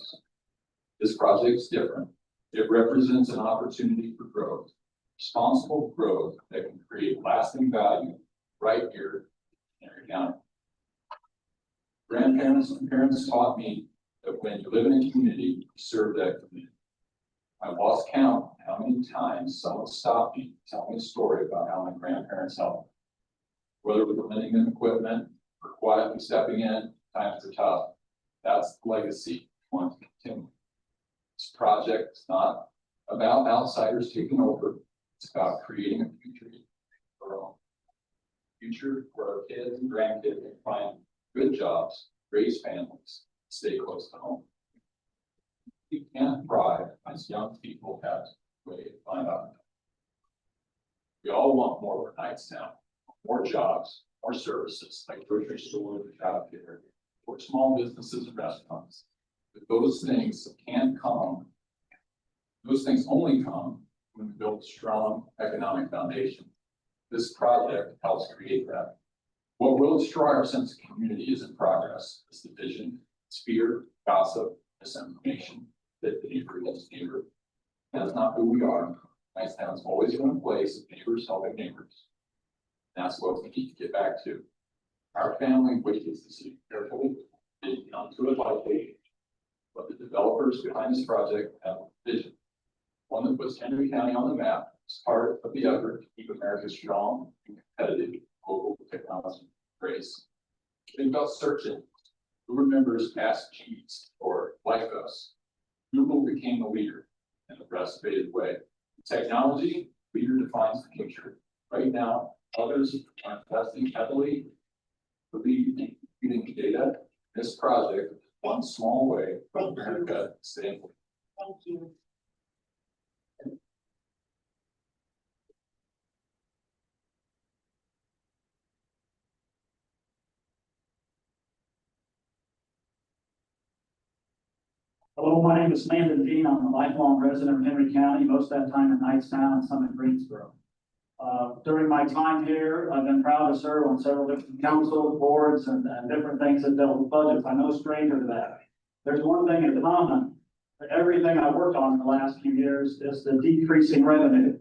This project is different. It represents an opportunity for growth, responsible growth that can create lasting value right here in Henry County. Grandparents and parents taught me that when you live in a community, you serve that community. I lost count how many times someone stopped me, tell me a story about how my grandparents helped. Whether we're lending them equipment or quietly stepping in, times are tough. That's the legacy we want to continue. This project is not about outsiders taking over. It's about creating a future for our own. Future where our kids and grandkids can find good jobs, raise families, stay close to home. We can't thrive as young people have to way to find out. We all want more for Knightstown, more jobs, more services like grocery stores, childcare, or small businesses and restaurants. But those things can come. Those things only come when we build a strong economic foundation. This project helps create that. What will destroy our sense of community isn't progress, it's division, it's fear, gossip, misinformation, that the neighbor loves neighbor. That's not who we are. Knightstown's always been a place of neighbors helping neighbors. That's what we need to get back to. Our family wishes to see carefully, didn't come to it by faith. But the developers behind this project have a vision. One that puts Henry County on the map as part of the effort to keep America strong and competitive global technology race. Think about search engines. Who remembers Ask Jeeves or Like Us? Google became the leader in the best faded way. Technology, leader defines the future. Right now, others are investing heavily to lead in computing data. This project is one small way for America to stay. Thank you. Hello, my name is Landon Dean. I'm a lifelong resident of Henry County, most of that time in Knightstown and some in Greensboro. During my time here, I've been proud to serve on several different council boards and different things that dealt with budgets. I'm no stranger to that. There's one thing in common. Everything I worked on in the last few years is the decreasing revenue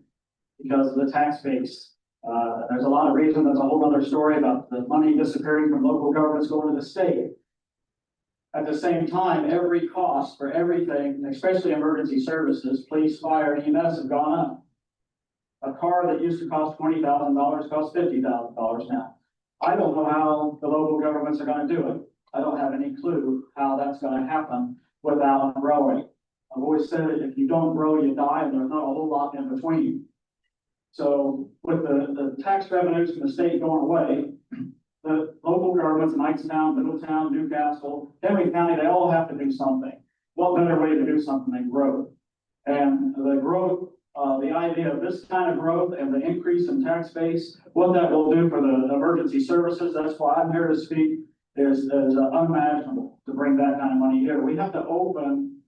because of the tax base. There's a lot of reasons. There's a whole other story about the money disappearing from local governments going to the state. At the same time, every cost for everything, especially emergency services, police, fire, and EMS have gone up. A car that used to cost $20,000 costs $50,000 now. I don't know how the local governments are going to do it. I don't have any clue how that's going to happen without growing. I've always said that if you don't grow, you die, and there's not a whole lot in between. So with the tax revenues from the state going away, the local governments, Knightstown, Middletown, Newcastle, Henry County, they all have to do something. What better way to do something than growth? And the growth, the idea of this kind of growth and the increase in tax base, what that will do for the emergency services, that's why I'm here to speak, is unimaginable to bring that kind of money here. We have to open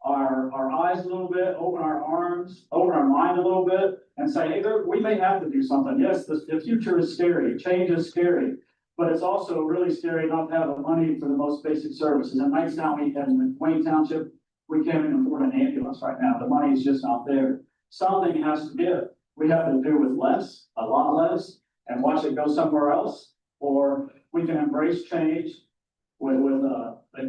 our eyes a little bit, open our arms, open our mind a little bit, and say, hey, we may have to do something. Yes, the future is scary, change is scary. But it's also really scary not to have the money for the most basic services. In Knightstown, in Wayne Township, we can't even afford an ambulance right now. The money is just not there. Something has to give. We have to do with less, a lot less, and watch it go somewhere else. Or we can embrace change, with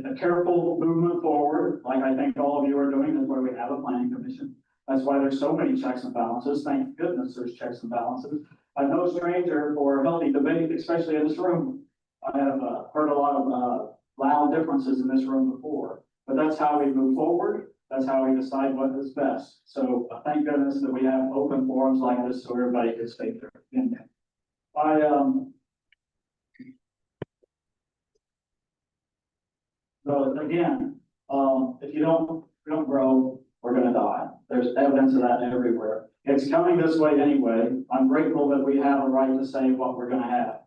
a careful movement forward, like I think all of you are doing, is why we have a planning commission. That's why there's so many checks and balances. Thank goodness there's checks and balances. I'm no stranger for healthy debate, especially in this room. I have heard a lot of loud differences in this room before, but that's how we move forward. That's how we decide what is best. So thank goodness that we have open forums like this so everybody can state their opinion. So again, if you don't grow, we're gonna die. There's evidence of that everywhere. It's coming this way anyway. I'm grateful that we have a right to say what we're gonna have.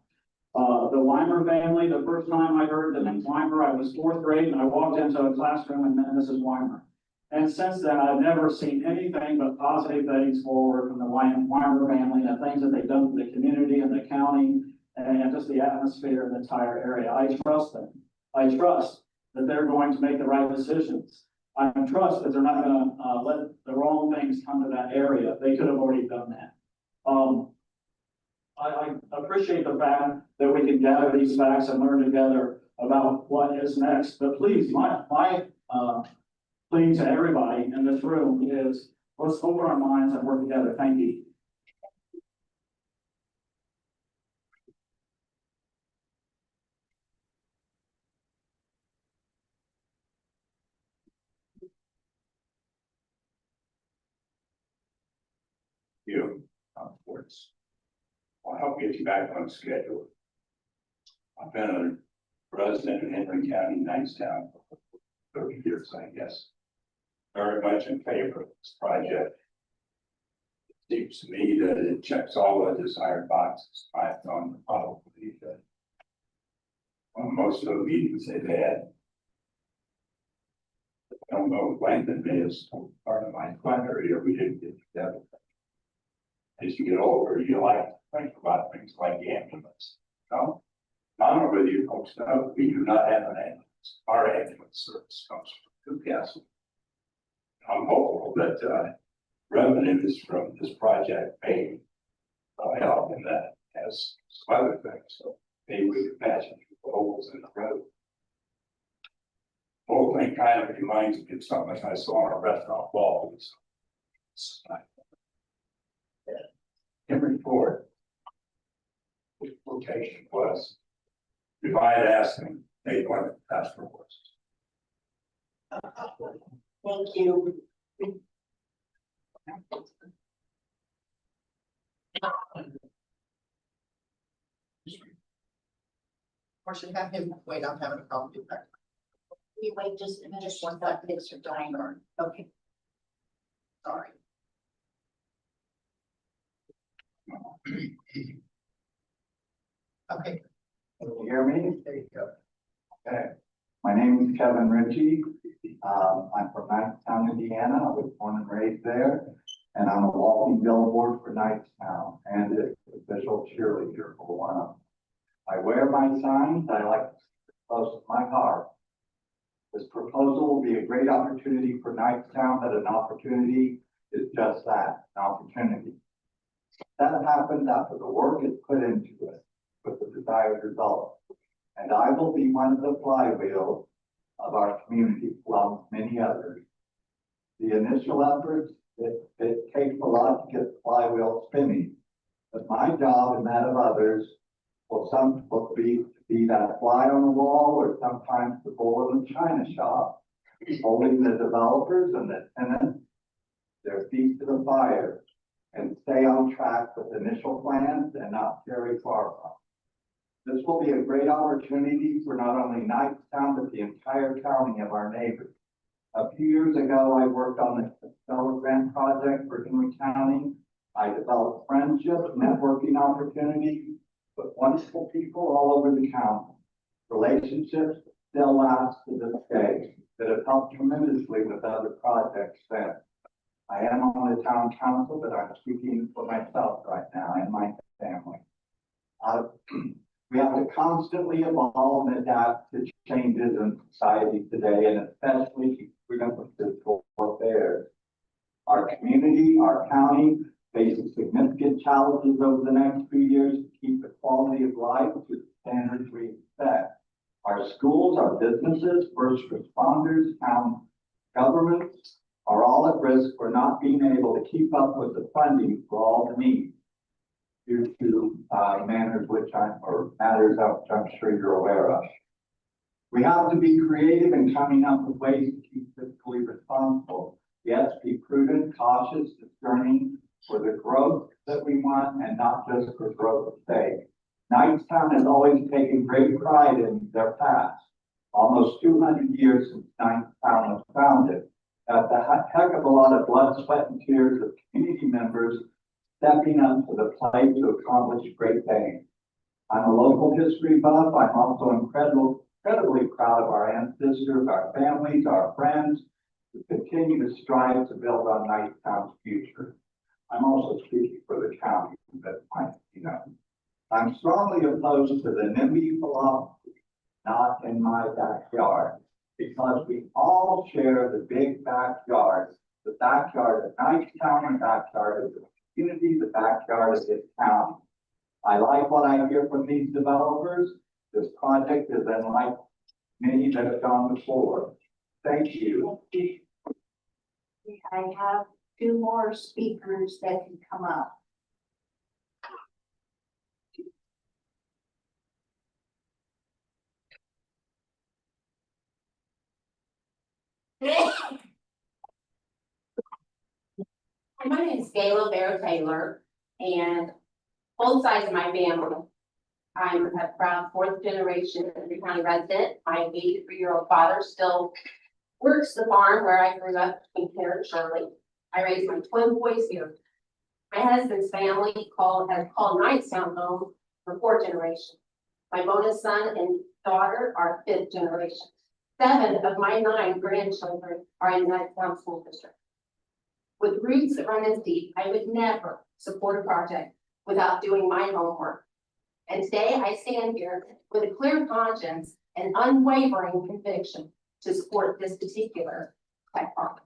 The Weimer family, the first time I heard the name Weimer, I was fourth grade and I walked into a classroom and met Mrs. Weimer. And since then, I've never seen anything but positive things forward from the Weimer family and the things that they've done for the community and the county and just the atmosphere in the entire area. I trust them. I trust that they're going to make the right decisions. I trust that they're not gonna let the wrong things come to that area. They could have already done that. I appreciate the fact that we can gather these facts and learn together about what is next. But please, my plea to everybody in this room is let's open our minds and work together. Thank you. Works. I'll help get you back on schedule. I've been a resident of Henry County, Knightstown for 30 years, I guess. Very much in favor of this project. It seems to me that it checks all the desired boxes. I've done probably on most of the meetings they've had. I don't know if Langdon is part of my primary or we didn't get together. As you get older, you like to think about things like ambulance. No, I don't know whether you folks know, we do not have an ambulance. Our ambulance service comes from Newcastle. I'm hopeful that revenues from this project may help in that as some other things. So maybe we could patch the holes in the road. The whole thing kind of reminds me of something I saw on a restaurant wall. Henry Ford. His quotation was, if I had asked him, they'd want to pass for horses. Thank you. Or should have him wait, I'm having a problem with that. We wait just a minute, just one second, Mr. Dimer. Okay. Sorry. Okay. Can you hear me? There you go. Okay. My name is Kevin Ritchie. I'm from Knightstown, Indiana. I was born and raised there. And I'm a walking billboard for Knightstown and an official cheerleader for one of them. I wear my signs. I like to keep it close to my heart. This proposal will be a great opportunity for Knightstown, but an opportunity is just that, an opportunity. That happens after the work is put into it with the desired result. And I will be one of the flywheels of our community, along with many others. The initial efforts, it takes a lot to get the flywheel spinning. But my job and that of others will be that fly on the wall or sometimes the bull in the china shop, holding the developers and the tenants, their feet to the fire, and stay on track with initial plans and not very far from. This will be a great opportunity for not only Knightstown, but the entire county of our neighbors. A few years ago, I worked on the Stellar Grant project for Henry County. I developed friendships, networking opportunities with wonderful people all over the county. Relationships still last to this day that have helped tremendously with other projects then. I am on the town council, but I'm speaking for myself right now and my family. We have to constantly evolve and adapt to changes in society today, and especially freedom of physical affairs. Our community, our county faces significant challenges over the next few years to keep the quality of life to the standards we expect. Our schools, our businesses, first responders, town governments are all at risk for not being able to keep up with the funding for all the needs due to matters which I'm sure you're aware of. We have to be creative in coming up with ways to keep fiscally responsible. Yes, be prudent, cautious, discerning for the growth that we want and not just for growth's sake. Knightstown has always taken great pride in their past. Almost 200 years since Knightstown was founded. That's a heck of a lot of blood, sweat, and tears of community members stepping up to the plate to accomplish great things. I'm a local history buff. I'm also incredibly proud of our ancestors, our families, our friends, who continue to strive to build on Knightstown's future. I'm also speaking for the county, but I'm strongly opposed to the NIMBY philosophy, not in my backyard, because we all share the big backyard, the backyard of Knightstown, the backyard of the community, the backyard of this county. I like what I hear from these developers. This project is unlike many that have gone before. Thank you. I have two more speakers that can come up. My name is Gayla Bear Taylor, and both sides of my family. I'm a proud fourth generation Henry County resident. My 83-year-old father still works the farm where I grew up in Kent and Shirley. I raised my twin boys here. My husband's family has called Knightstown home for 4 generations. My bonus son and daughter are 5th generation. 7 of my 9 grandchildren are in Knightstown School District. With roots that run as deep, I would never support a project without doing my homework. And today I stand here with a clear conscience and unwavering conviction to support this particular tech park.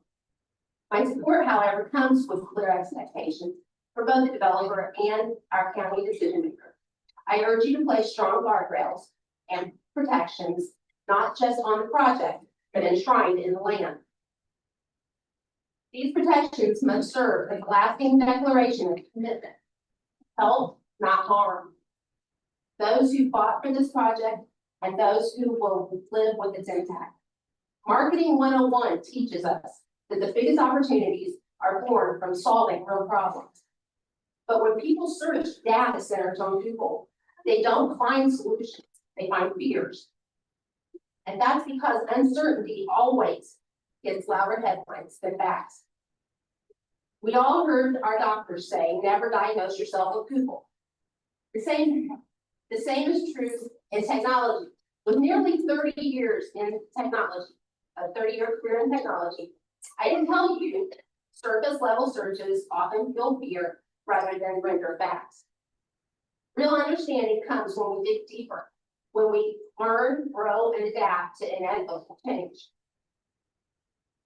My support, however, comes with clear expectations for both the developer and our county decision maker. I urge you to place strong guardrails and protections, not just on the project, but enshrined in the land. These protections must serve as a lasting declaration of commitment. Help, not harm. Those who fought for this project and those who will live with its impact. Marketing 101 teaches us that the biggest opportunities are born from solving real problems. But when people search data centers on Google, they don't find solutions, they find fears. And that's because uncertainty always gets louder headlines than facts. We all heard our doctors say, never diagnose yourself with Google. The same is true in technology. With nearly 30 years in technology, a 30-year career in technology, I can tell you surface level searches often fuel fear rather than render facts. Real understanding comes when we dig deeper, when we learn, grow, and adapt to inevitable change.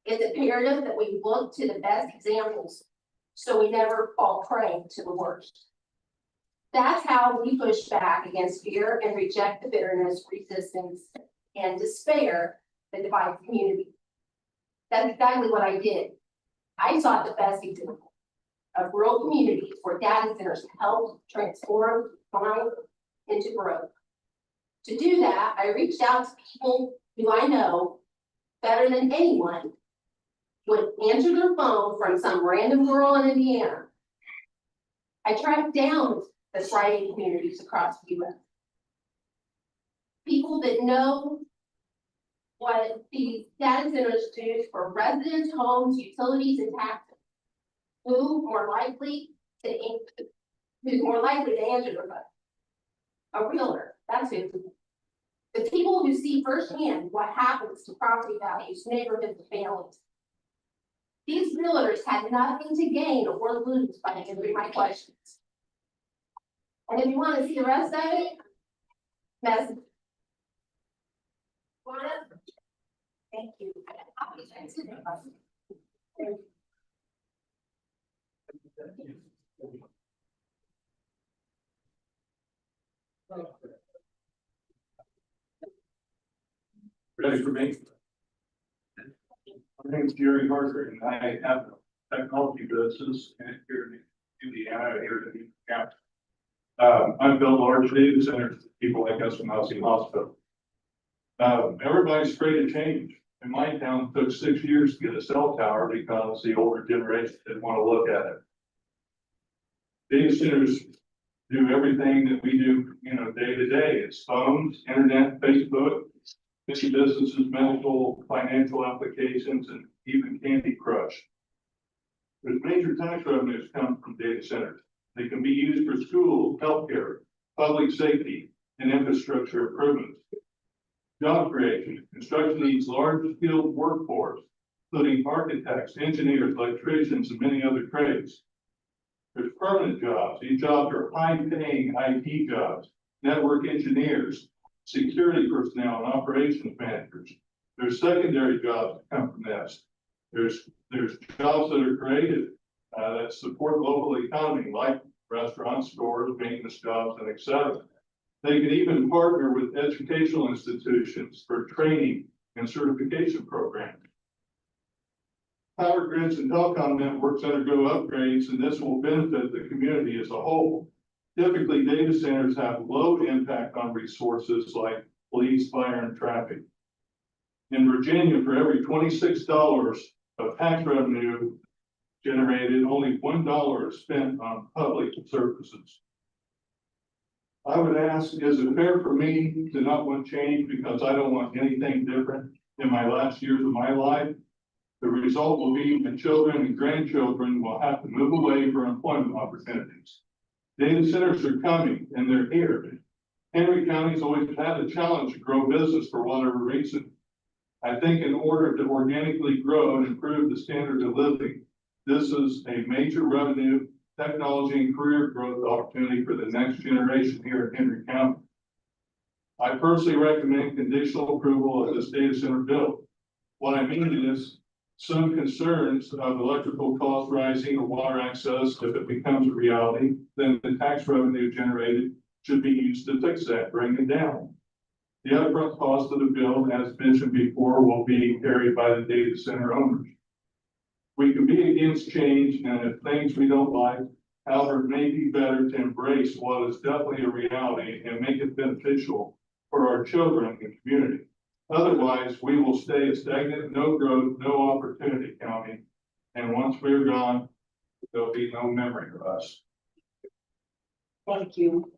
It's imperative that we look to the best examples so we never fall prey to the worst. That's how we push back against fear and reject the bitterness, resistance, and despair that divides the community. That's exactly what I did. I sought the best example of rural communities where data centers help transform farm into growth. To do that, I reached out to people who I know better than anyone would answer their phone from some random rural in Indiana. I tracked down the thriving communities across the U.S. People that know what these data centers do for residents, homes, utilities, and taxes. Who's more likely to answer the phone? A realtor, that's who. The people who see firsthand what happens to property values, neighborhoods, and families. These realtors had nothing to gain or lose by answering my questions. And if you want to see the rest of it, message. Thank you. Thanks for being. My name is Jerry Harker and I have a technology business here in Indiana, here in Indiana County. I've built large data centers for people like us from Housing Hospital. Everybody's afraid of change. In my town, it took 6 years to get a cell tower because the older generation didn't want to look at it. Data centers do everything that we do, day to day. It's phones, internet, Facebook, busy businesses, medical, financial applications, and even Candy Crush. There's major tax revenues come from data centers. They can be used for schools, healthcare, public safety, and infrastructure improvements. Job creation, construction needs large skilled workforce, including architects, engineers, electricians, and many other trades. There's permanent jobs. These jobs are high-paying IT jobs, network engineers, security personnel, and operations managers. There's secondary jobs that come from this. There's jobs that are created that support the local economy, like restaurants, stores, maintenance jobs, and et cetera. They can even partner with educational institutions for training and certification programs. Power grids and telecom networks undergo upgrades, and this will benefit the community as a whole. Typically, data centers have low impact on resources like police, fire, and traffic. In Virginia, for every $26 of tax revenue generated, only $1 is spent on public services. I would ask, is it fair for me to not want change because I don't want anything different in my last years of my life? The result will be that children and grandchildren will have to move away for employment opportunities. Data centers are coming and they're here. Henry County's always had a challenge to grow business for whatever reason. I think in order to organically grow and improve the standard of living, this is a major revenue, technology, and career growth opportunity for the next generation here in Henry County. I personally recommend conditional approval of this data center bill. What I mean is some concerns of electrical costs rising or water access. If it becomes a reality, then the tax revenue generated should be used to fix that, bring it down. The upfront cost of the bill, as mentioned before, will be carried by the data center owners. We can be against change, and if things we don't like, however, it may be better to embrace what is definitely a reality and make it beneficial for our children and community. Otherwise, we will stay a stagnant, no growth, no opportunity county. And once we're gone, there'll be no memory of us. Thank you.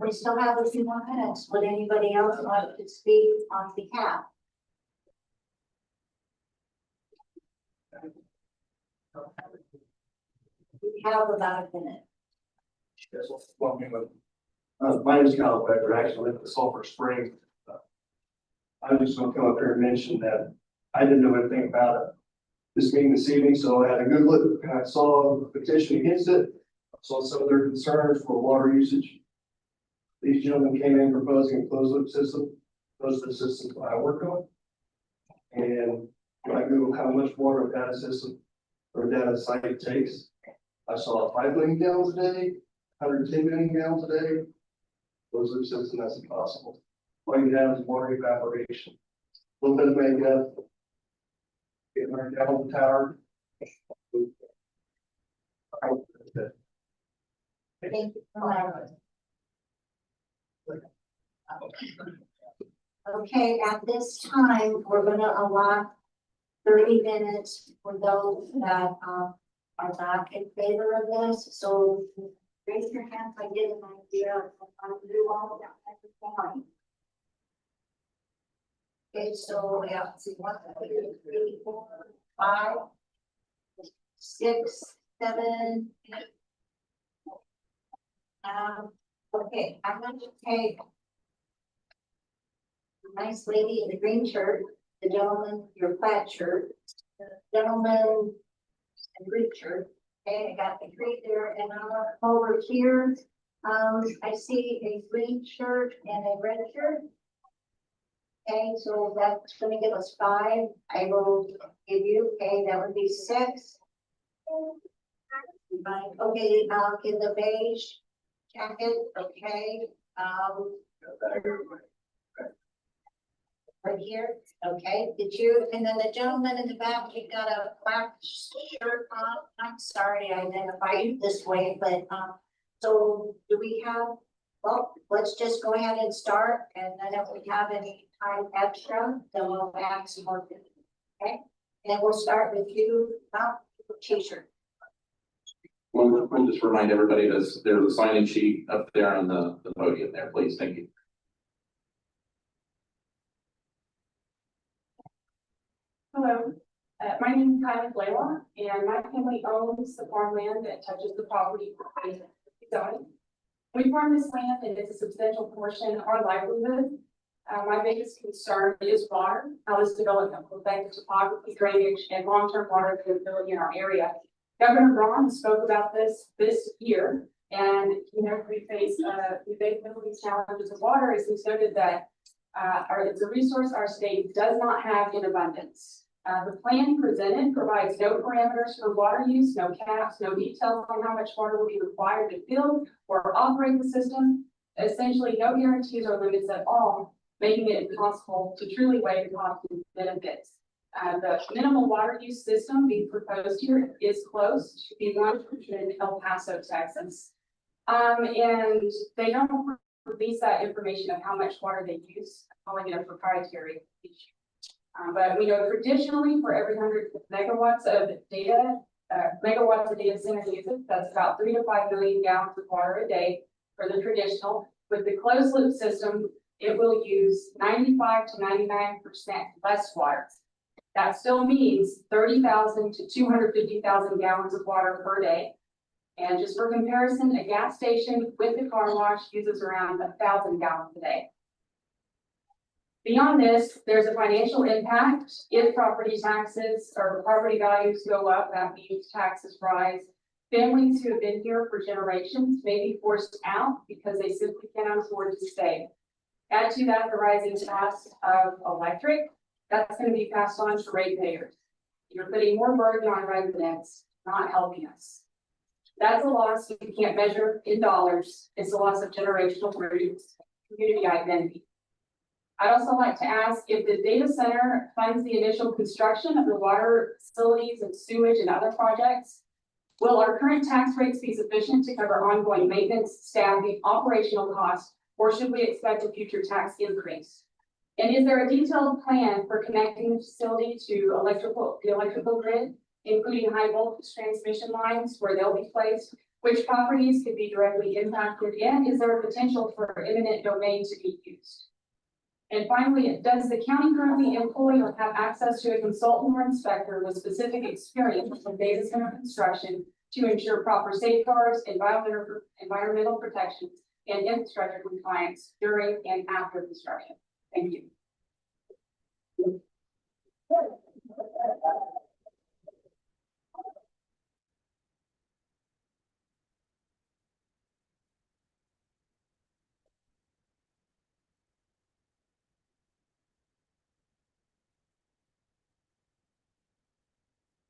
We still have a few more minutes. Would anybody else like to speak on behalf? We have about a minute. My name is Kyle Becker, I actually live in Sulphur Springs. I was just gonna come up here and mention that I didn't know anything about it. This meeting this evening, so I had a good look and I saw the petition against it. I saw some of their concerns for water usage. These gentlemen came in proposing a closed loop system. Those are the systems that I work on. And when I Googled how much water a data system or a data site takes, I saw 5 million gallons a day, 110 million gallons a day. Closed loop system, that's impossible. All you have is water evaporation. A little bit of makeup. Get 100 gallons of tower. Thank you. Okay, at this time, we're gonna allot 30 minutes for those that are not in favor of this. So raise your hands, I get an idea of how to do all of that at the time. Okay, so we have to see 1, 2, 3, 4, 5, 6, 7, 8. Okay, I'm going to take the nice lady in the green shirt, the gentleman in your plaid shirt, the gentleman in green shirt. Okay, I got the green there, and over here, I see a green shirt and a red shirt. Okay, so that's going to give us 5. I will give you, okay, that would be 6. Fine. Okay, in the beige jacket, okay, right here, okay, did you, and then the gentleman in the back, he got a black shirt on, I'm sorry I identified you this way, but, so do we have, well, let's just go ahead and start, and then if we have any time extra, then we'll add some more, okay? And we'll start with you, t-shirt. We'll just remind everybody there's a sign-in sheet up there on the podium there, please. Thank you. Hello, my name is Kylie Blaylock, and my family owns the farmland that touches the property zone. We farm this land and it's a substantial portion of our livelihood. My biggest concern is water, how this development will affect the topography, drainage, and long-term water availability in our area. Governor Braun spoke about this year, and we face these challenges of water, as he noted that it's a resource our state does not have in abundance. The plan presented provides no parameters for water use, no caps, no details on how much water will be required to build or operate the system. Essentially, no guarantees or limits at all, making it impossible to truly weigh the cost and benefits. The minimal water use system being proposed here is close to the one in El Paso, Texas. And they don't release that information of how much water they use, calling it a proprietary issue. But we know traditionally for every 100 megawatts of data center uses, that's about 3 to 5 million gallons of water a day for the traditional. With the closed loop system, it will use 95 to 99% less water. That still means 30,000 to 250,000 gallons of water per day. And just for comparison, a gas station with the car wash uses around 1,000 gallons a day. Beyond this, there's a financial impact. If property taxes or property values go up, that means taxes rise. Families who have been here for generations may be forced out because they simply cannot afford to stay. Add to that the rising cost of electric, that's going to be passed on to ratepayers. You're putting more burden on residents, not helping us. That's a loss you can't measure in dollars. It's a loss of generational roots, community identity. I'd also like to ask if the data center funds the initial construction of the water facilities and sewage and other projects. Will our current tax rates be sufficient to cover ongoing maintenance, staffing, operational costs, or should we expect a future tax increase? And is there a detailed plan for connecting the facility to the electrical grid, including high voltage transmission lines where they'll be placed? Which properties could be directly impacted? And is there a potential for eminent domain to be used? And finally, does the county currently employ or have access to a consultant or inspector with specific experience in data center construction to ensure proper safeguards, environmental protections, and infrastructure compliance during and after construction? Thank you.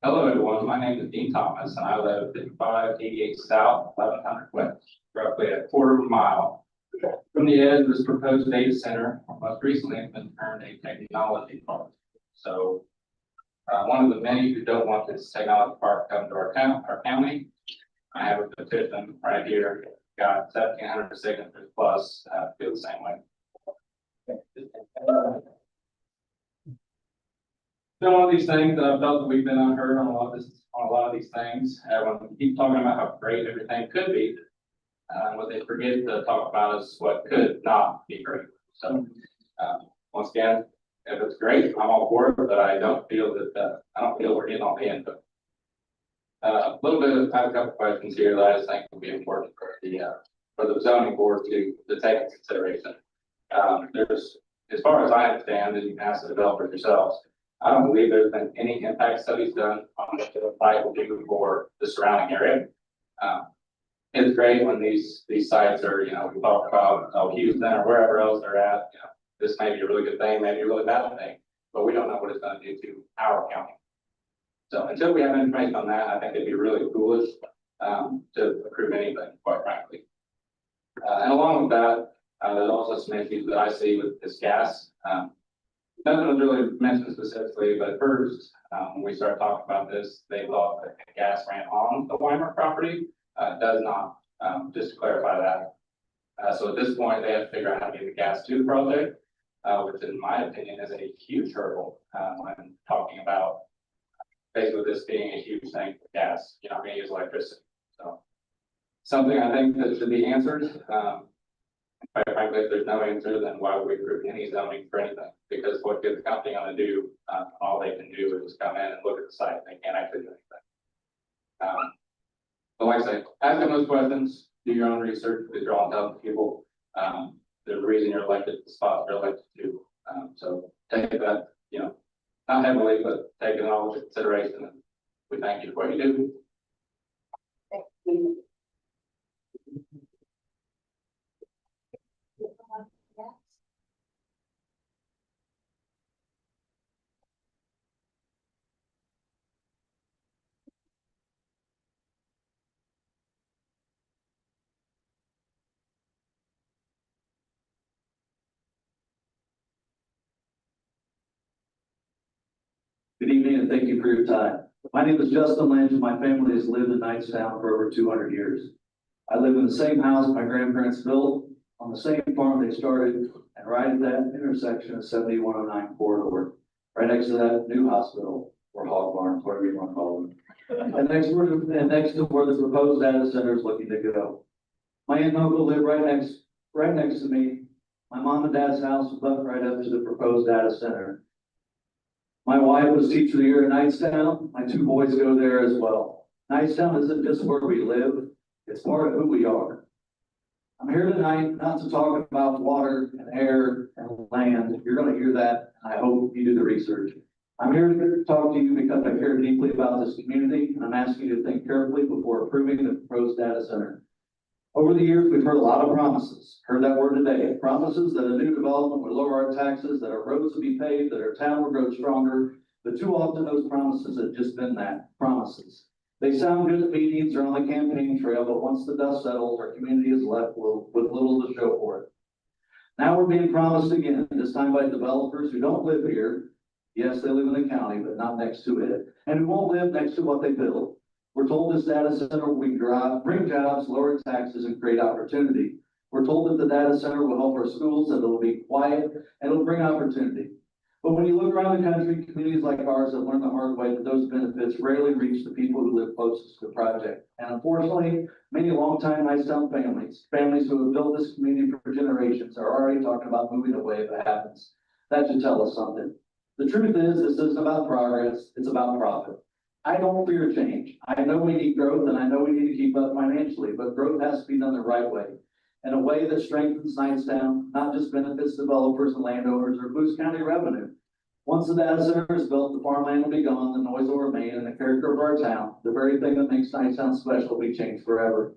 Hello, everyone. My name is Dean Thomas, and I live at 5588 South, 1100 West, roughly a quarter of a mile from the edge of this proposed data center. Most recently, it's been turned a technology park. So, one of the many who don't want this technology park come to our county. I have a petition right here, got 1,700 signatures plus. Feel the same way. Been one of these things that I felt that we've been unheard on a lot of these things. Everyone keeps talking about how great everything could be. What they forget to talk about is what could not be great. So, once again, if it's great, I'm all for it, but I don't feel that we're getting all the input. I have a couple questions here that I just think would be important for the zoning board to take into consideration. As far as I understand, and you can ask the developers yourselves, I don't believe there's been any impact studies done on what the site will do for the surrounding area. It's great when these sites are, we talk about Houston or wherever else they're at. This may be a really good thing, maybe a really bad thing, but we don't know what it's going to do to our county. So until we have information on that, I think it'd be really foolish to approve anything, quite frankly. And along with that, there's also some issues that I see with this gas. Nothing was really mentioned specifically, but first, when we started talking about this, they thought that the gas ran on the Weimer property. It does not, just to clarify that. So at this point, they have to figure out how to get the gas to the project, which in my opinion is a huge hurdle, when talking about basically this being a huge thing for gas, you're not gonna use electricity. So something I think that should be answered. Quite frankly, if there's no answer, then why would we approve any zoning for anything? Because what good the company gonna do? All they can do is just come in and look at the site. They can't actually do anything. But like I say, ask them those questions, do your own research, withdraw and tell people, the reason you're elected, the spot you're elected to. So take that, not heavily, but take it all into consideration. And we thank you for what you do. Good evening and thank you for your time. My name is Justin Lynch and my family has lived in Knightstown for over 200 years. I live in the same house my grandparents built, on the same farm they started, and right at that intersection of 7109 corridor, right next to that new hospital, or hog barns, whatever you want to call them. And next to where the proposed data center is looking to go. My aunt and uncle live right next to me. My mom and dad's house was built right up to the proposed data center. My wife was teacher of the year at Knightstown. My two boys go there as well. Knightstown isn't just where we live, it's part of who we are. I'm here tonight not to talk about water and air and land. You're gonna hear that, and I hope you do the research. I'm here to talk to you because I care deeply about this community, and I'm asking you to think carefully before approving the proposed data center. Over the years, we've heard a lot of promises. Heard that word today. Promises that a new development would lower our taxes, that our roads would be paved, that our town would grow stronger. But too often those promises have just been that, promises. They sound good at meetings or on the campaign trail, but once the dust settles, our community is left with little to show for it. Now we're being promised again, this time by developers who don't live here. Yes, they live in the county, but not next to it, and who won't live next to what they build. We're told this data center will bring jobs, lower taxes, and create opportunity. We're told that the data center will help our schools, that it'll be quiet, and it'll bring opportunity. But when you look around the country, communities like ours have learned the hard way that those benefits rarely reach the people who live closest to the project. And unfortunately, many longtime Knightstown families who have built this community for generations, are already talking about moving away if it happens. That should tell us something. The truth is, this isn't about progress, it's about profit. I don't fear change. I know we need growth and I know we need to keep up financially, but growth has to be done the right way. In a way that strengthens Knightstown, not just benefits developers and landowners or boosts county revenue. Once the data center is built, the farmland will be gone, the noise will remain, and the character of our town, the very thing that makes Knightstown special, will be changed forever.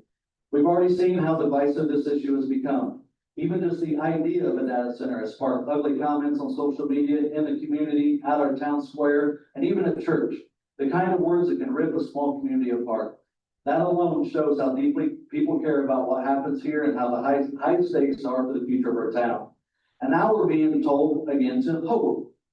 We've already seen how divisive this issue has become. Even just the idea of a data center has sparked ugly comments on social media, in the community, at our town square, and even at church. The kind of words that can rip a small community apart. That alone shows how deeply people care about what happens here and how the high stakes are for the future of our town. And now we're being told again to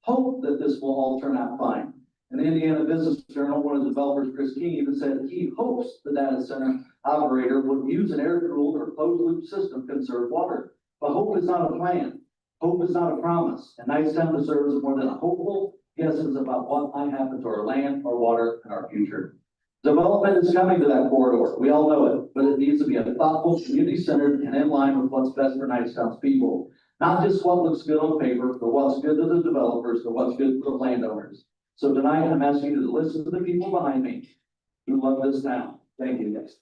hope that this will all turn out fine. In the Indiana Business Journal, one of the developers, Chris King, even said he hopes the data center operator would use an air-cooled or closed-loop system to conserve water. But hope is not a plan. Hope is not a promise. And Knightstown deserves more than a hopeful guesses about what might happen to our land, our water, and our future. Development is coming to that corridor. We all know it, but it needs to be a thoughtful, community-centered, and in line with what's best for Knightstown's people. Not just what looks good on paper, but what's good to the developers, but what's good for the landowners. So tonight, I'm asking you to listen to the people behind me who love this town. Thank you, guys.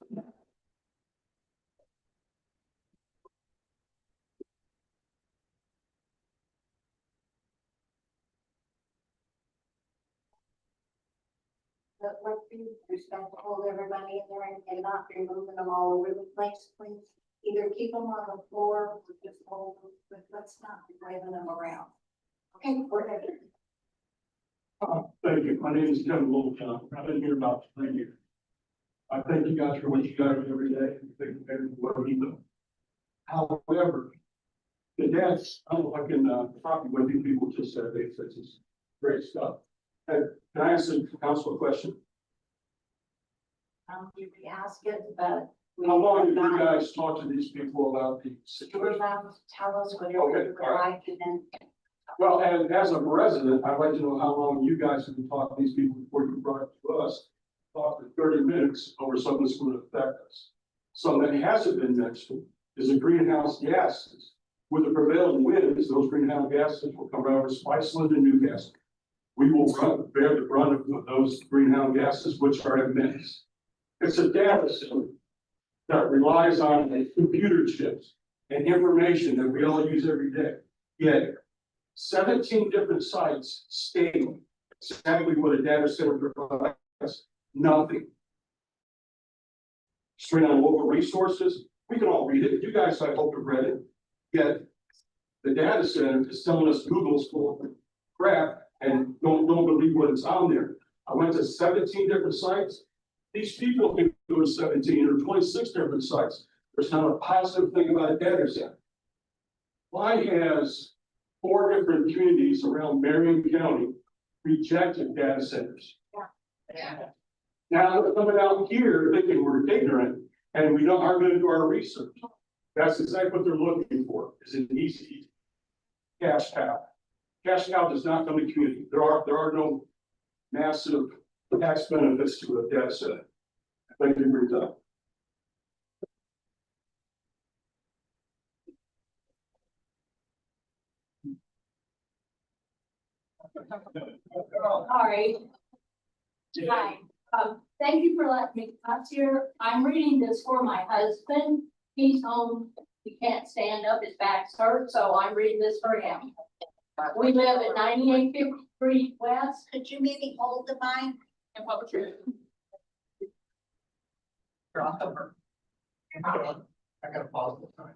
But let's be respectful of everybody in there and not be moving them all over the place, please. Either keep them on the floor or just hold them, but let's not be waving them around. Okay, we're ready. Thank you. My name is Kevin Littlejohn. I've been here about 3 years. I thank you guys for what you guys do every day. Thank you for what we do. However, the debts, I don't know if I can, copy what these people just said. They said this great stuff. Can I ask the council a question? You can ask it, but. we How long have have you not- guys talked to these people about the You situation? tell us whatever Okay, you would all right. like, and then. Well, and as a resident, I'd like to know how long you guys have been talking to these people before you brought it to us. Talk for 30 minutes over something that's going to affect us. Something that hasn't been mentioned is the greenhouse gases. With the prevailing winds, those greenhouse gases will come out of Spiceland and Newcastle. We will bear the brunt of those greenhouse gases, which are immense. It's a data center that relies on computer chips and information that we all use every day. Yet 17 different sites state exactly what a data center provides. Nothing. Straight on local resources, we can all read it. You guys, I hope, have read it. Yet the data center is telling us Google's full of crap and don't believe what it's on there. I went to 17 different sites. These people can go to 17 or 26 different sites. There's not a positive thing about a data center. Why has 4 different communities around Marion County rejected data centers? Yeah. Now they're coming out here thinking we're ignorant and we aren't going to do our research. That's exactly what they're looking for, is an easy cash cow. Cash cow does not come to community. There are no massive tax benefits to a data center. Thank you for your time. All right. Hi, thank you for letting me up here. I'm reading this for my husband. He's home. He can't stand up. His back's hurt, so I'm reading this for him. We live at 9853 West. Could you maybe hold the mic? And what was your? You're off over. I gotta pause the time.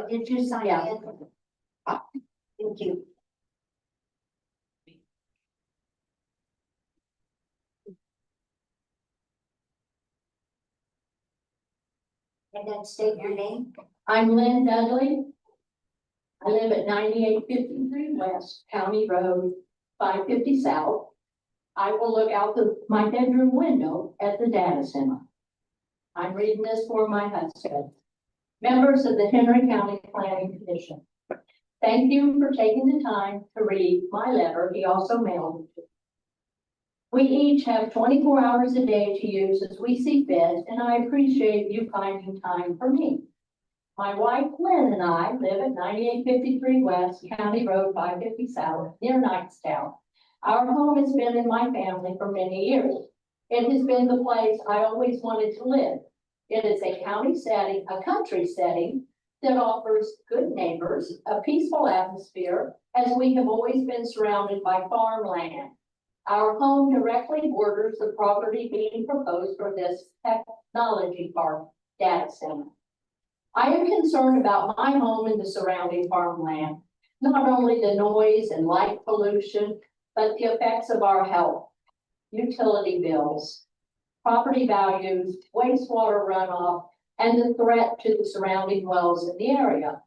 Did you sign Yeah. in? Thank you. And then state your name. I'm Lynn Dudley. I live at 9853 West County Road, 550 South. I will look out my bedroom window at the data center. I'm reading this for my husband. Members of the Henry County Planning Commission, thank you for taking the time to read my letter. He also mailed it. We each have 24 hours a day to use as we see fit, and I appreciate you finding time for me. My wife Lynn and I live at 9853 West County Road 550 South near Knightstown. Our home has been in my family for many years. It has been the place I always wanted to live. It is a county setting, a country setting that offers good neighbors, a peaceful atmosphere, as we have always been surrounded by farmland. Our home directly borders the property being proposed for this technology park data center. I am concerned about my home and the surrounding farmland, not only the noise and light pollution, but the effects of our health, utility bills, property values, wastewater runoff, and the threat to the surrounding wells in the area.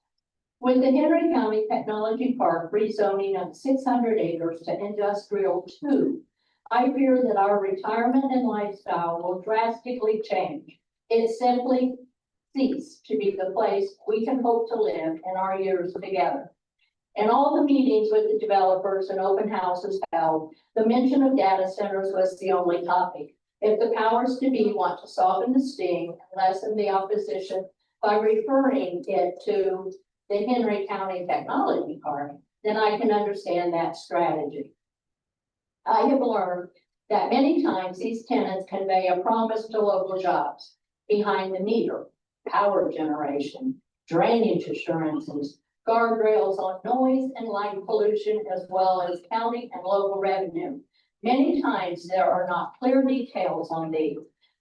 With the Henry County Technology Park rezoning of 600 acres to industrial 2, I fear that our retirement and lifestyle will drastically change. It simply cease to be the place we can hope to live in our years together. In all the meetings with the developers and open houses held, the mention of data centers was the only topic. If the powers to be want to soften the sting and lessen the opposition by referring it to the Henry County Technology Park, then I can understand that strategy. I have learned that many times these tenants convey a promise to local jobs behind the meter, power generation, drainage assurances, guardrails on noise and light pollution, as well as county and local revenue. Many times there are not clear details on these.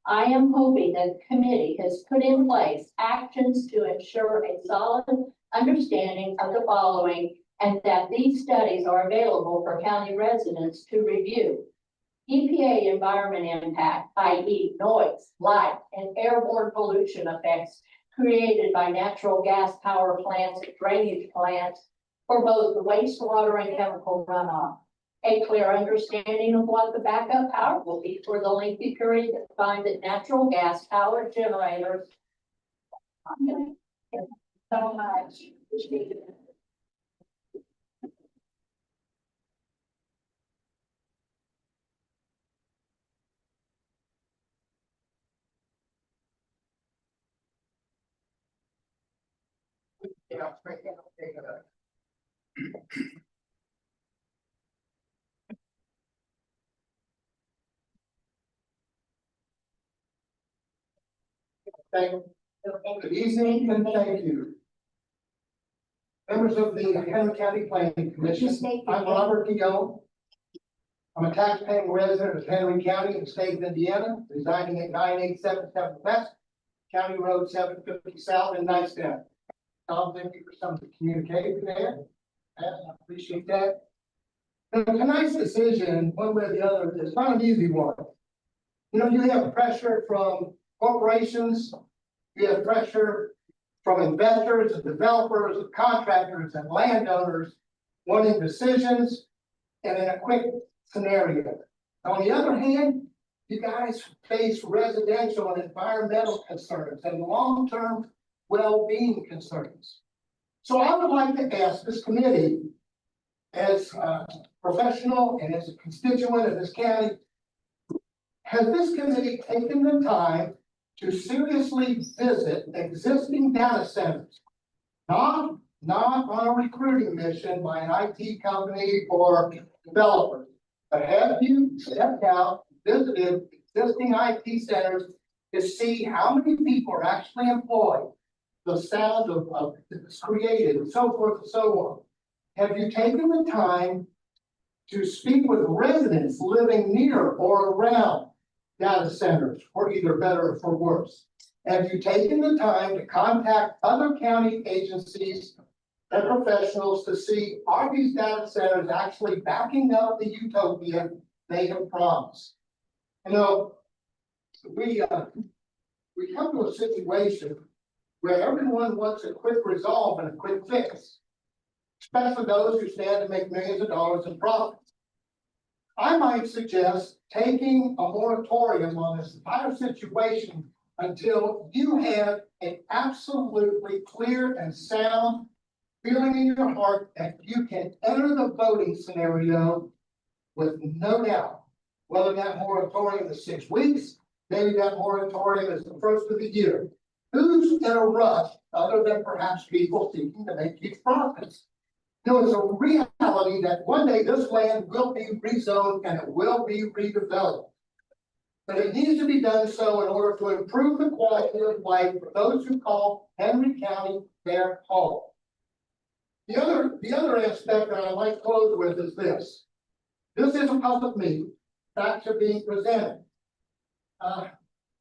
I am hoping that the committee has put in place actions to ensure a solid understanding of the following and that these studies are available for county residents to review. EPA environment impact, i.e. noise, light, and airborne pollution effects created by natural gas power plants and drainage plants for both the wastewater and chemical runoff. A clear understanding of what the backup power will be for the lengthy period of time that natural gas power generators. So much. Yeah. Good evening and thank you. Members of the Henry County Planning Commission, I'm Robert Keough. I'm a taxpaying resident of Henry County in the state of Indiana, residing at 9877 West County Road 750 South in Nicetown. Tom, thank you for some of the communication there. I appreciate that. And tonight's decision, one way or the other, is not an easy one. You know, you have pressure from corporations, you have pressure from investors and developers and contractors and landowners wanting decisions and in a quick scenario. On the other hand, you guys face residential and environmental concerns and long-term well-being concerns. So I would like to ask this committee, as a professional and as a constituent of this county, has this committee taken the time to seriously visit existing data centers? Not on a recruiting mission by an IT company or developer, but have you stepped out, visited existing IT centers to see how many people are actually employed, the sound of that's created, and so forth and so on? Have you taken the time to speak with residents living near or around data centers, for either better or for worse? Have you taken the time to contact other county agencies and professionals to see, are these data centers actually backing up the utopia they have promised? You know, we come to a situation where everyone wants a quick resolve and a quick fix, especially those who stand to make millions of dollars in profits. I might suggest taking a moratorium on this entire situation until you have an absolutely clear and sound feeling in your heart that you can enter the voting scenario with no doubt. Whether that moratorium is 6 weeks, maybe that moratorium is the first of the year. Who's in a rush other than perhaps people seeking to make huge profits? No, it's a reality that one day this land will be rezoned and it will be redeveloped. But it needs to be done so in order to improve the quality of life for those who call Henry County their home. The other aspect that I'd like to close with is this. This is a public meeting. Facts are being presented.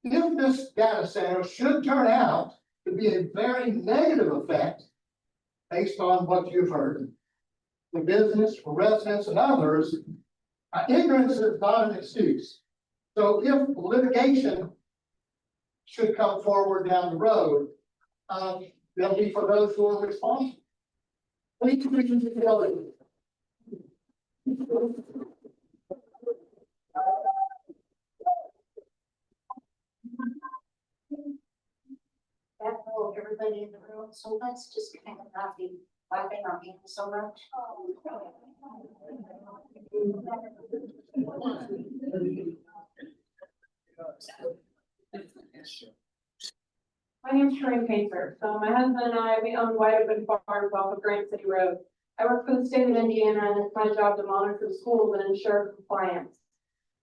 If this data center should turn out to be a very negative effect, based on what you've heard, for business, for residents and others, ignorance is not an excuse. So if litigation should come forward down the road, they'll be for those who are responsible. Please reach into the building. That hold everybody in the room, so let's just kind of not be clapping our hands so much. My name's Shereen Painter. So my husband and I, we own White Open Farms off of Grant City Road. I work for the state of Indiana, and it's my job to monitor schools and ensure compliance.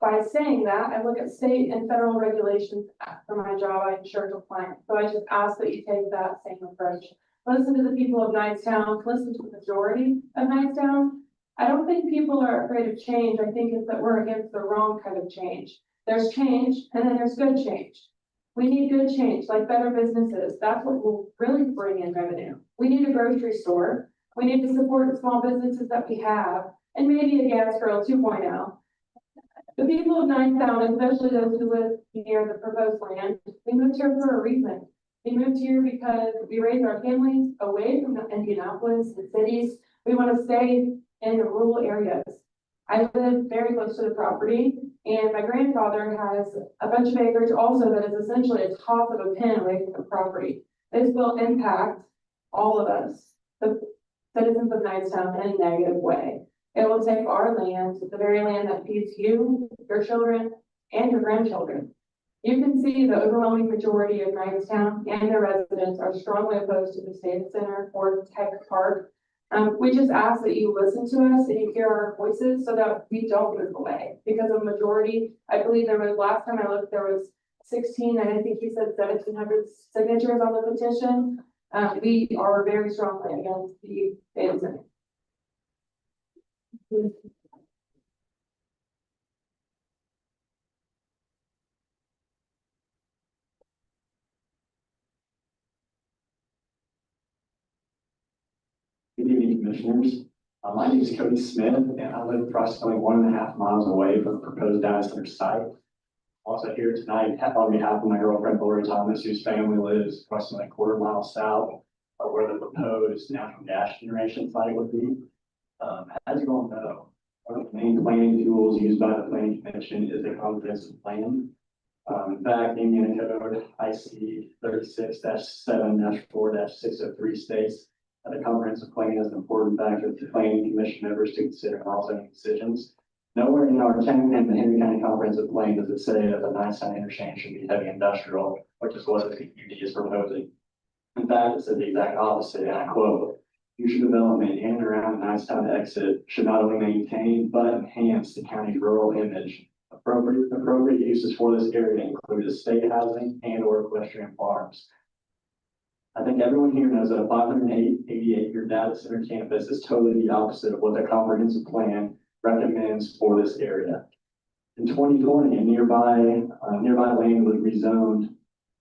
By saying that, I look at state and federal regulations for my job. I ensure compliance. So I just ask that you take that same approach. Listen to the people of Nicetown. Listen to the majority of Nicetown. I don't think people are afraid of change. I think it's that we're against the wrong kind of change. There's change, and then there's good change. We need good change, like better businesses. That's what will really bring in revenue. We need a grocery store. We need to support the small businesses that we have, and maybe a gas grill 2.0. The people of Nicetown, especially those who live near the proposed land, we moved here for a reason. We moved here because we raised our families away from Indianapolis, the cities. We want to stay in the rural areas. I live very close to the property, and my grandfather has a bunch of acreage also that is essentially a top of a pin away from the property. This will impact all of us, the citizens of Nicetown, in a negative way. It will take our land, the very land that feeds you, your children, and your grandchildren. You can see the overwhelming majority of Nicetown and their residents are strongly opposed to the State Center or Tech Park. We just ask that you listen to us and you hear our voices so that we don't move away. Because of majority, I believe there was, last time I looked, there was 16, and I think he said 1,700 signatures on the petition. We are very strongly against the data center. Good evening, commissioners. My name is Cody Smith, and I live approximately 1.5 miles away from the proposed data center site. Also here tonight on behalf of my girlfriend Lori Thomas, whose family lives approximately 1/4 mile south of where the proposed natural gas generation site would be. As you all know, one of the main planning tools used by the planning commission is a comprehensive plan. In fact, Indiana Code IC 36-7-4-603 states that a comprehensive plan is an important factor for planning commission members to consider in all zoning decisions. Nowhere in our and the Henry County Comprehensive Plan does it say that the Nicetown interchange should be heavy industrial, which is what the PUD is proposing. In fact, it says the exact opposite, and I quote, "Future development in and around the Nicetown exit should not only maintain but enhance the county's rural image. Appropriate uses for this area include estate housing and or equestrian farms." I think everyone here knows that a 580-acre data center campus is totally the opposite of what the comprehensive plan recommends for this area. In 2020, a nearby land was rezoned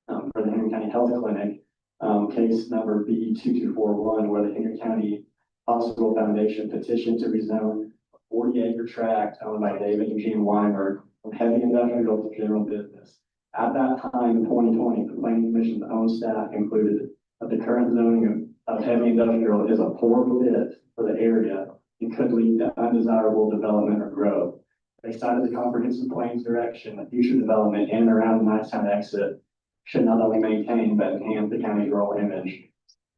for the Henry County Health Clinic, case number B2241, where the Henry County Hospital Foundation petitioned to rezone a 40-acre tract owned by David and Jean Weimer from heavy industrial to general business. At that time, in 2020, the Planning Commission's own staff concluded that the current zoning of heavy industrial is a poor fit for the area and could lead to undesirable development or growth. They cited the comprehensive plan's direction that future development in and around the Nicetown exit should not only maintain but enhance the county's rural image.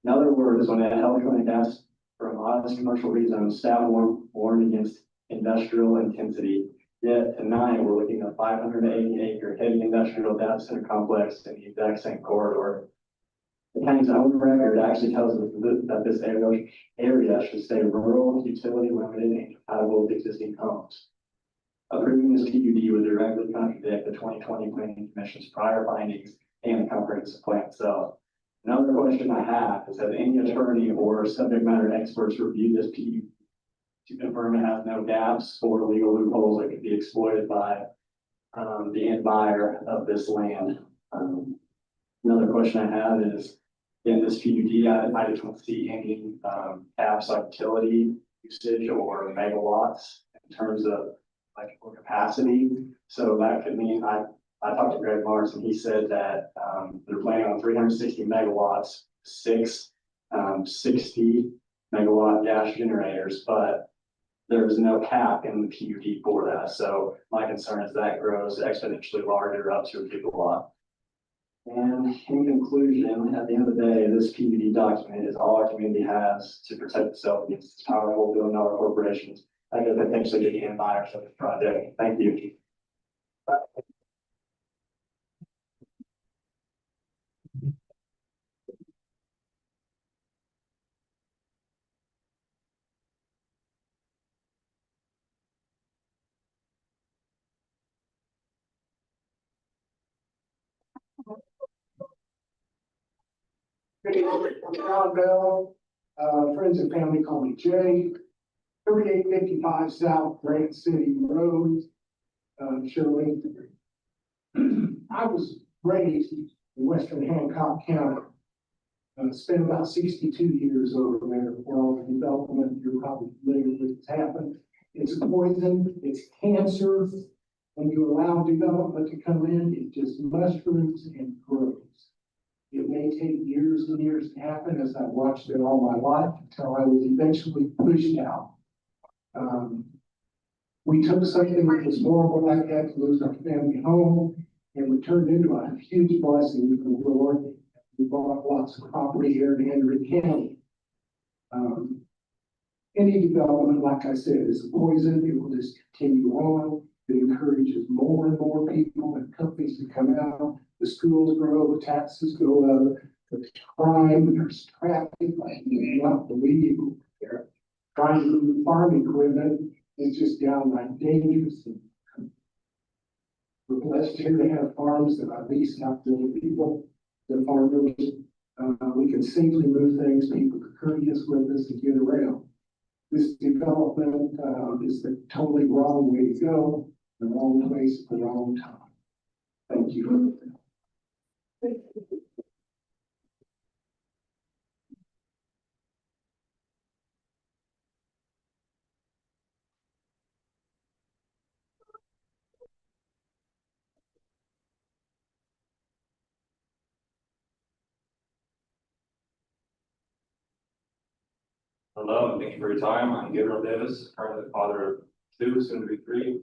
In other words, when the health clinic asked for a modest commercial rezone, staff warned against industrial intensity. Yet tonight, we're looking at a 580-acre heavy industrial data center complex in the exact same corridor. The county's own record actually tells us that this area should stay rural, utility limited, and compatible with existing homes. Approving this PUD would directly contradict the 2020 Planning Commission's prior findings and the comprehensive plan itself. Another question I have is, have any attorney or subject matter experts reviewed this PUD to confirm it has no gaps or legal loopholes that could be exploited by the end buyer of this land? Another question I have is, in this PUD, I don't see any caps on utility usage or megawatts in terms of electrical capacity. So that could mean, I talked to Greg Marks and he said that they're planning on 360 megawatts, 6 60 megawatt gas generators, but there's no cap in the PUD for that. So my concern is that grows exponentially larger up to a gigawatt. And in conclusion, at the end of the day, this PUD document is all our community has to protect itself against powerful billion-dollar corporations that could potentially be the end buyers of this project. Thank you. Alan Bell, friends and family call me Jay. 3855 South Grant City Road, Shirley. I was raised in western Hancock County. Spent about 62 years over there where all the development you're probably familiar with has happened. It's a poison, it's cancer. When you allow development to come in, it just mushrooms and grows. It may take years and years to happen, as I watched it all my life until I was eventually pushed out. We took something that was horrible like that to lose our family home, and we turned into a huge blessing from the Lord. We bought lots of property here in Henry County. Any development, like I said, is a poison. It will just continue on. It encourages more and more people and companies to come out. The schools grow, the taxes go up, there's crime, there's traffic, like you do not believe. They're trying to move farm equipment. It's just downright dangerous. We're blessed here to have farms that are leased out to the people, the farmers. We can safely move things. People are courteous with us to get around. This development is the totally wrong way to go, the wrong place at the wrong time. Thank you. Hello, and thank you for your time. I'm Gabriel Davis, currently the father of two, soon to be three.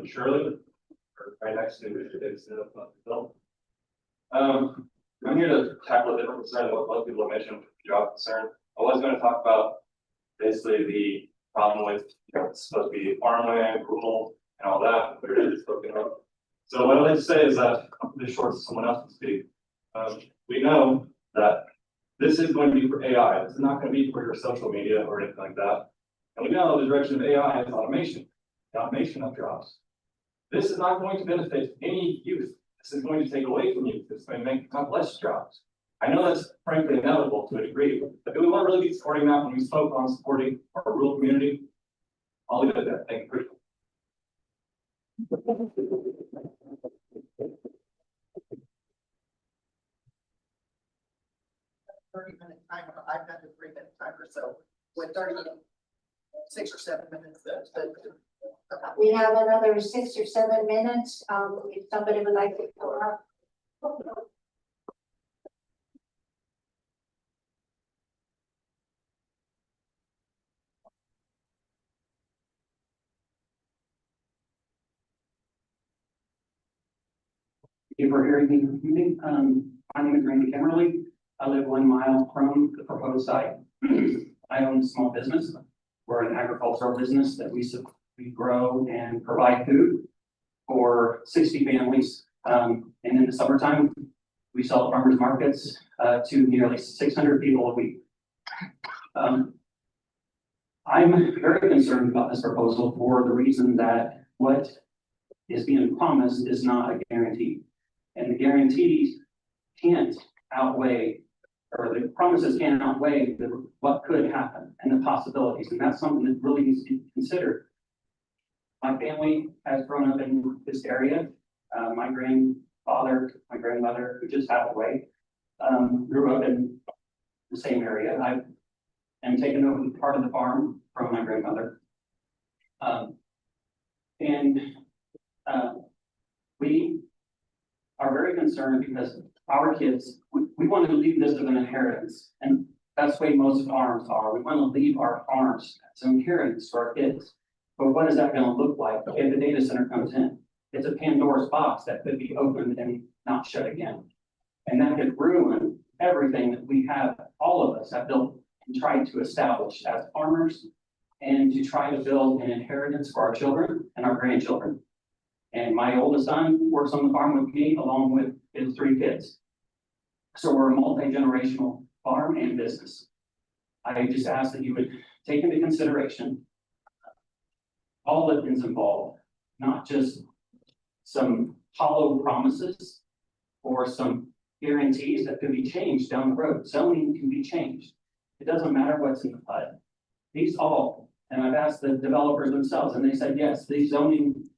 Shirley, or right next to Mr. Davis. I'm here to tackle a different concern than what most people have mentioned, job concern. I was going to talk about basically the problem with, it's supposed to be farmland, rural, and all that, but it is spoken of. So what I'd like to say is that, this short so someone else can speak. We know that this is going to be for AI. This is not going to be for your social media or anything like that. And we know the direction of AI is automation, the automation of jobs. This is not going to benefit any youth. This is going to take away from youth. It's going to make less jobs. I know that's frankly inevitable to a degree, but do we want to really be supporting that when we spoke on supporting our rural community? I'll leave it there. Thank you. 30-minute timer. I've got a 3-minute timer, so with 6 or 7 minutes, We have another 6 or 7 minutes. If somebody would like to go up. Thank you for hearing me. My name is Randy Kimmerly. I live 1 mile from the proposed site. I own a small business. We're an agricultural business that we grow and provide food for 60 families. And in the summertime, we sell at farmers markets to nearly 600 people a week. I'm very concerned about this proposal for the reason that what is being promised is not a guarantee. And the guarantees can't outweigh, or the promises can't outweigh what could happen and the possibilities. And that's something that really needs to be considered. My family has grown up in this area. My grandfather, my grandmother, who just passed away, grew up in the same area. I am taking over part of the farm from my grandmother. We are very concerned because our kids, we want to leave this as an inheritance. And that's the way most farms are. We want to leave our farms as an inheritance to our kids. But what is that going to look like if the data center comes in? It's a Pandora's box that could be opened and not shut again. And that could ruin everything that we have, all of us have built and tried to establish as farmers and to try to build an inheritance for our children and our grandchildren. And my oldest son works on the farm with me along with his 3 kids. So we're a multi-generational farm and business. I just ask that you would take into consideration all that is involved, not just some hollow promises or some guarantees that could be changed down the road. Zoning can be changed. It doesn't matter what's in the PUD. These all, and I've asked the developers themselves, and they said, yes, these zoning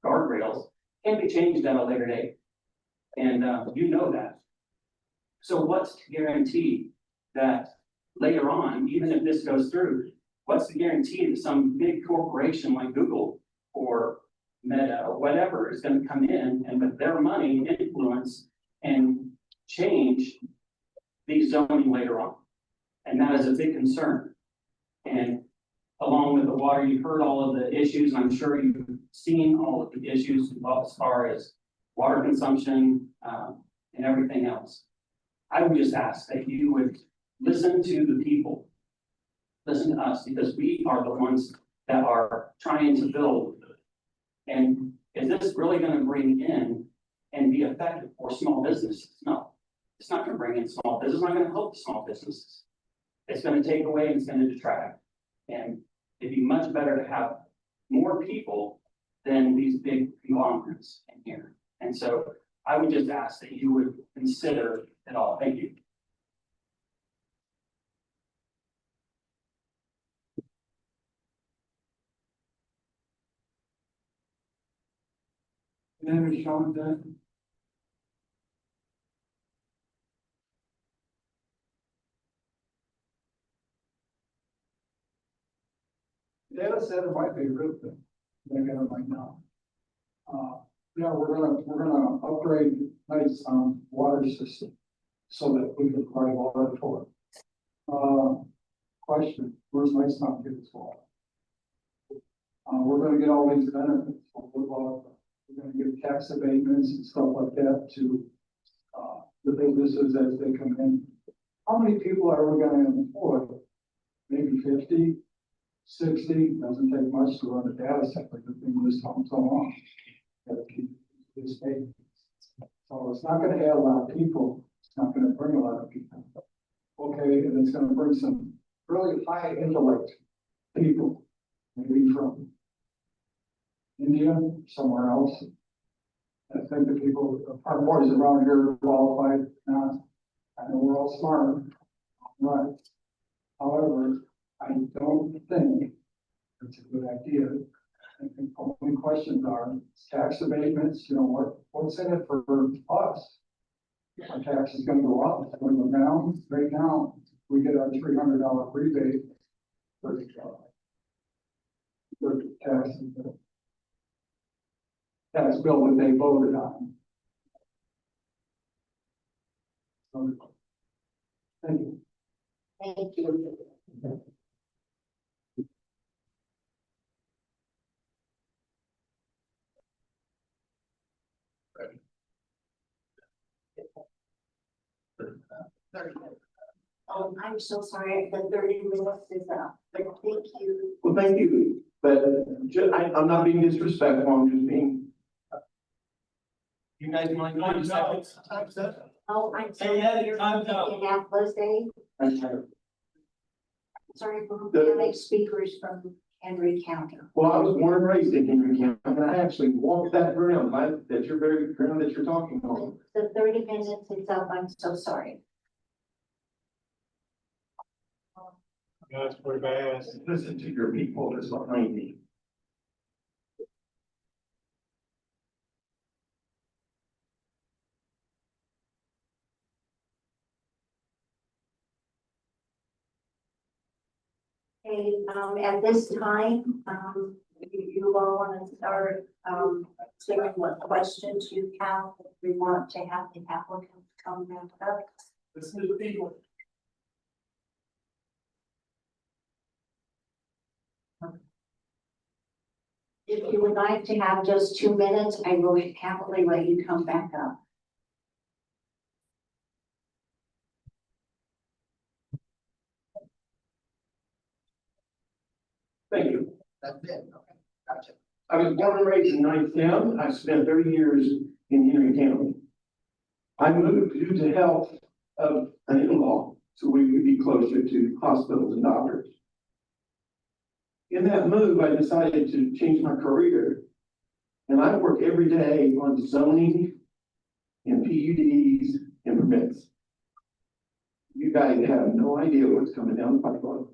guardrails can be changed at a later date. And you know that. So what's to guarantee that later on, even if this goes through, what's the guarantee that some big corporation like Google or Meta or whatever is gonna come in and with their money influence and change the zoning later on? And that is a big concern. And along with the water, you've heard all of the issues, and I'm sure you've seen all of the issues as far as water consumption, and everything else. I would just ask that you would listen to the people. Listen to us, because we are the ones that are trying to build. And is this really gonna bring in and be effective for small businesses? No, it's not gonna bring in small business, it's not gonna help the small businesses. It's gonna take away and it's gonna detract. And it'd be much better to have more people than these big conglomerates in here. And so I would just ask that you would consider it all. Thank you. Name is Sean Dunn. Data center might be a good thing, maybe I might not. Yeah, we're gonna upgrade Knight's water system so that we can provide water for it. Question, where's Knight's not get its water? We're gonna get all these benefits, we're gonna give tax abatements and stuff like that to the businesses as they come in. How many people are we gonna employ? Maybe 50, 60, doesn't take much to run a data center, the thing was so long. Gotta keep this pace. So it's not gonna add a lot of people, it's not gonna bring a lot of people. Okay, and it's gonna bring some really high intellect people, maybe from India, somewhere else. I think the people, our boys around here are qualified, not, I know we're all smart, right? However, I don't think it's a good idea. I think the only questions are tax abatements, you know, what's in it for us? Our tax is gonna go up, it's gonna go down. Right now, we get our $300 rebate for the tax bill that they voted on. Thank you. Thank you. Oh, I'm so sorry, the 30 minutes is up, but thank you. Well, thank you, but I'm not being disrespectful, I'm just being. You guys mind? Oh, I'm sorry. You're Indianapolis Day. Sorry for having speakers from Henry County. Well, I was born and raised in Henry County, and I actually walked that ground, that you're very ground that you're talking on. The 30 minutes is up, I'm so sorry. That's pretty bad. Listen to your people that's behind me. Okay, at this time, you all want to start, sharing what questions you have, if we want to have the applicant come back up. Listen to the people. If you would like to have just 2 minutes, I will happily let you come back up. Thank you. That's it, okay, gotcha. I was born and raised in Ninth Town. I spent 30 years in Henry County. I moved due to health of an in-law, so we could be closer to hospitals and doctors. In that move, I decided to change my career, and I work every day on zoning and PUDs and permits. You guys have no idea what's coming down the pipeline.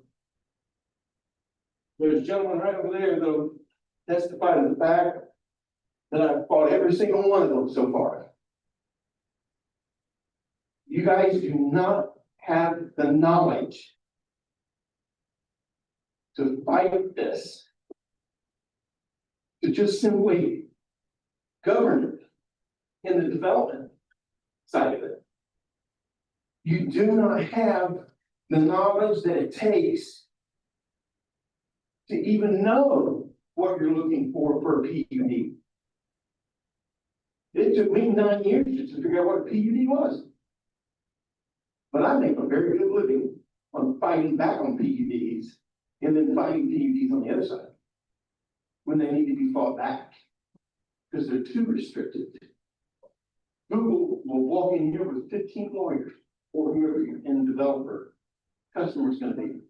There's a gentleman right over there that'll testify to the fact that I've fought every single one of them so far. You guys do not have the knowledge to fight this. To just simply govern it in the development side of it. You do not have the knowledge that it takes to even know what you're looking for a PUD. It took me 9 years just to figure out what a PUD was. But I make a very good living on fighting back on PUDs and then fighting PUDs on the other side when they need to be fought back because they're too restricted. Google will walk in here with 15 lawyers or whoever your end developer customer's going to be.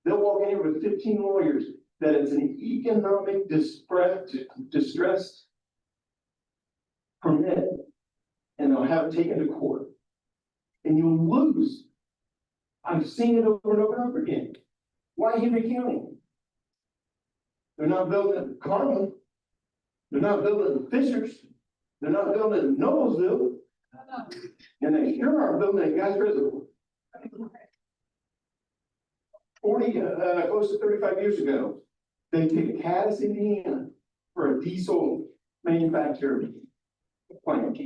They'll walk in here with 15 lawyers that it's an economic distress permit, and they'll have it taken to court. And you'll lose. I've seen it over and over and over again. Why Henry County? They're not building in Carmel. They're not building in Fishers. They're not building in Noblesville. And they sure aren't building in Guys Reservoir. 40, close to 35 years ago, they picked Caddis, Indiana for a diesel manufacturer plant.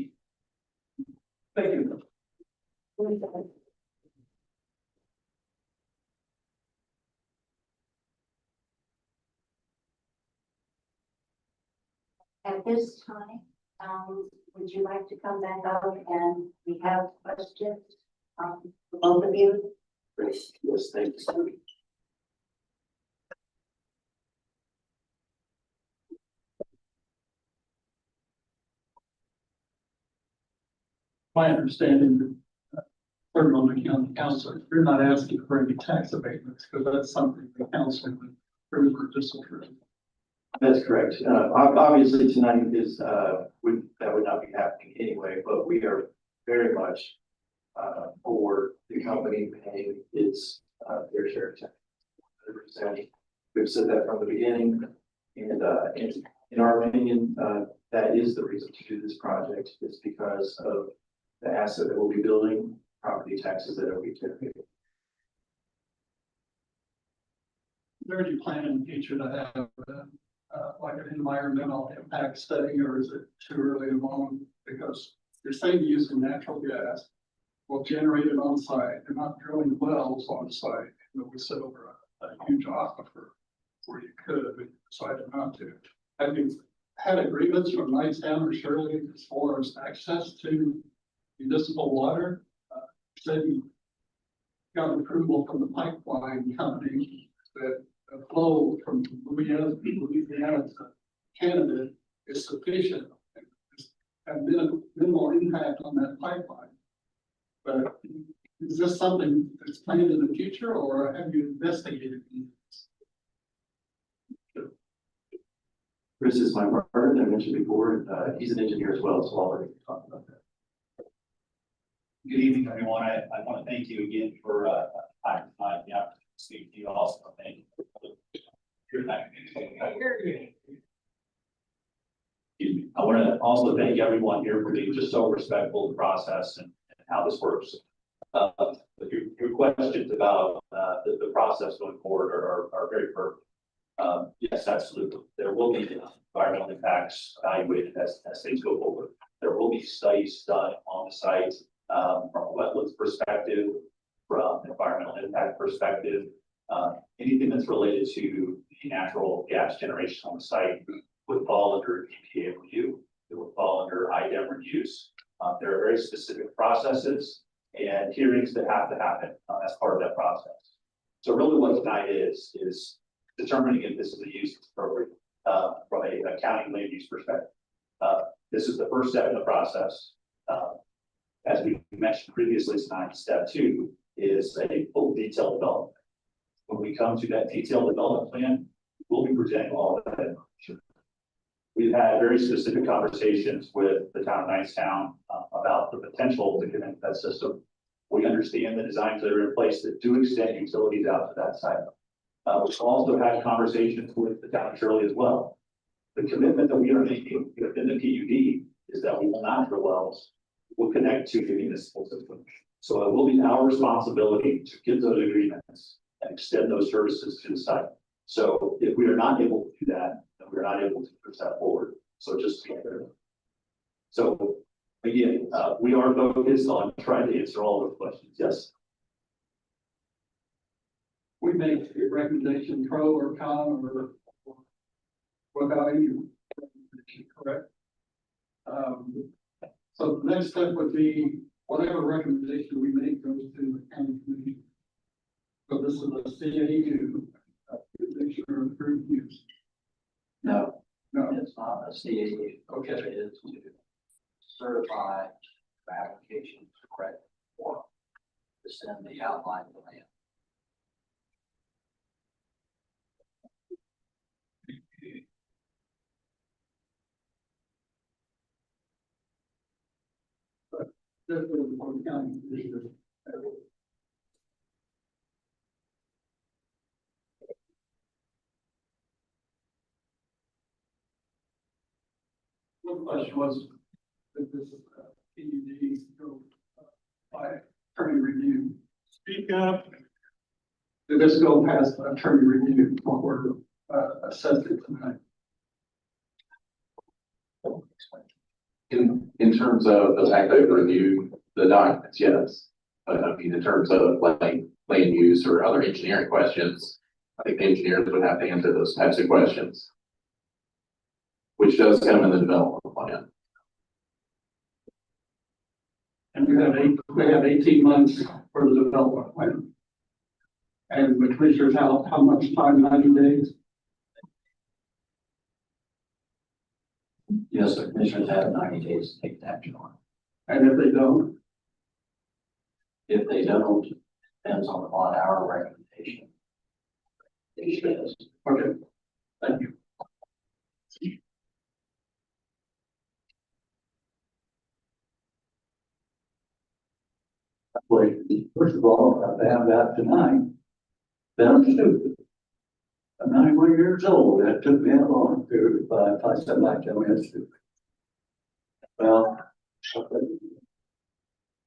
Thank you. At this time, would you like to come back up and we have questions, for both of you? Yes, thank you. My understanding, Clermont County Council, you're not asking for any tax abatements because that's something the council would approve or disapprove. That's correct. Obviously, tonight is, that would not be happening anyway, but we are very much for the company paying its fair share of tax. 100%. We've said that from the beginning, and in our opinion, that is the reason to do this project. It's because of the asset that we'll be building, property taxes that will be generated. Where do you plan in the future to have like an environmental impact study, or is it too early along? Because you're saying using natural gas will generate it on site and not drilling wells on site. That we sit over a huge aquifer where you could, but you decided not to. Have you had agreements from Knightstown or Shirley as far as access to municipal water? Said you got approval from the pipeline company that a flow from Louisiana to Canada is sufficient and minimal impact on that pipeline. But is this something that's planned in the future, or have you investigated this? Chris is my partner that I mentioned before. He's an engineer as well, so I'll already talk about that. Good evening, everyone. I want to thank you again for time tonight. Yeah, speak to you also. Thank you for your time. Excuse me. I want to also thank everyone here for being just so respectful of the process and how this works. Your questions about the process going forward are very perfect. Yes, absolutely. There will be environmental impacts evaluated as things go forward. There will be studies done on the site from a wetlands perspective, from an environmental impact perspective. Anything that's related to the natural gas generation on the site would fall under EPA review. It would fall under IDEM reviews. There are very specific processes and hearings that have to happen as part of that process. So really what tonight is determining if this is a use that's appropriate from a county land use perspective. This is the first step in the process. As we mentioned previously tonight, step 2 is a full detailed development. When we come to that detailed development plan, we'll be presenting all of that information. We've had very specific conversations with the town of Knightstown about the potential to connect that system. We understand the designs that are in place that do extend utilities out to that site. We've also had conversations with the town of Shirley as well. The commitment that we are making within the PUD is that we will not drill wells. We'll connect to the municipal system. So it will be our responsibility to get those agreements and extend those services to the site. So if we are not able to do that, then we're not able to push that forward. So just to be clear. So again, we are focused on trying to answer all those questions. Yes. We make a recommendation, pro or con, or without any recommendation, correct? So the next step would be whatever recommendation we make goes to the county commission. So this is a CAU, commissioner approved use. No, No, it's not a CAU. Okay. It is to certify the application to correct form to send the outline plan. this is for the county commissioner. One question was, that this PUD go by attorney review. Speak up. Did this go past attorney review what we're assessing tonight? In terms of the fact that we reviewed the documents, yes. But I mean, in terms of like land use or other engineering questions, I think the engineers would have to answer those types of questions. Which does come in the development plan. And we have 18 months for the development plan. And the commissioners how much time, 90 days? Yes, the commissioners have 90 days to take action on it. And if they don't? If they don't, depends on our recommendation. It says. Okay, thank you. Well, first of all, I found out tonight that I'm stupid. I'm 91 years old. That took me a long period of time. I said, like, I'm stupid. Well,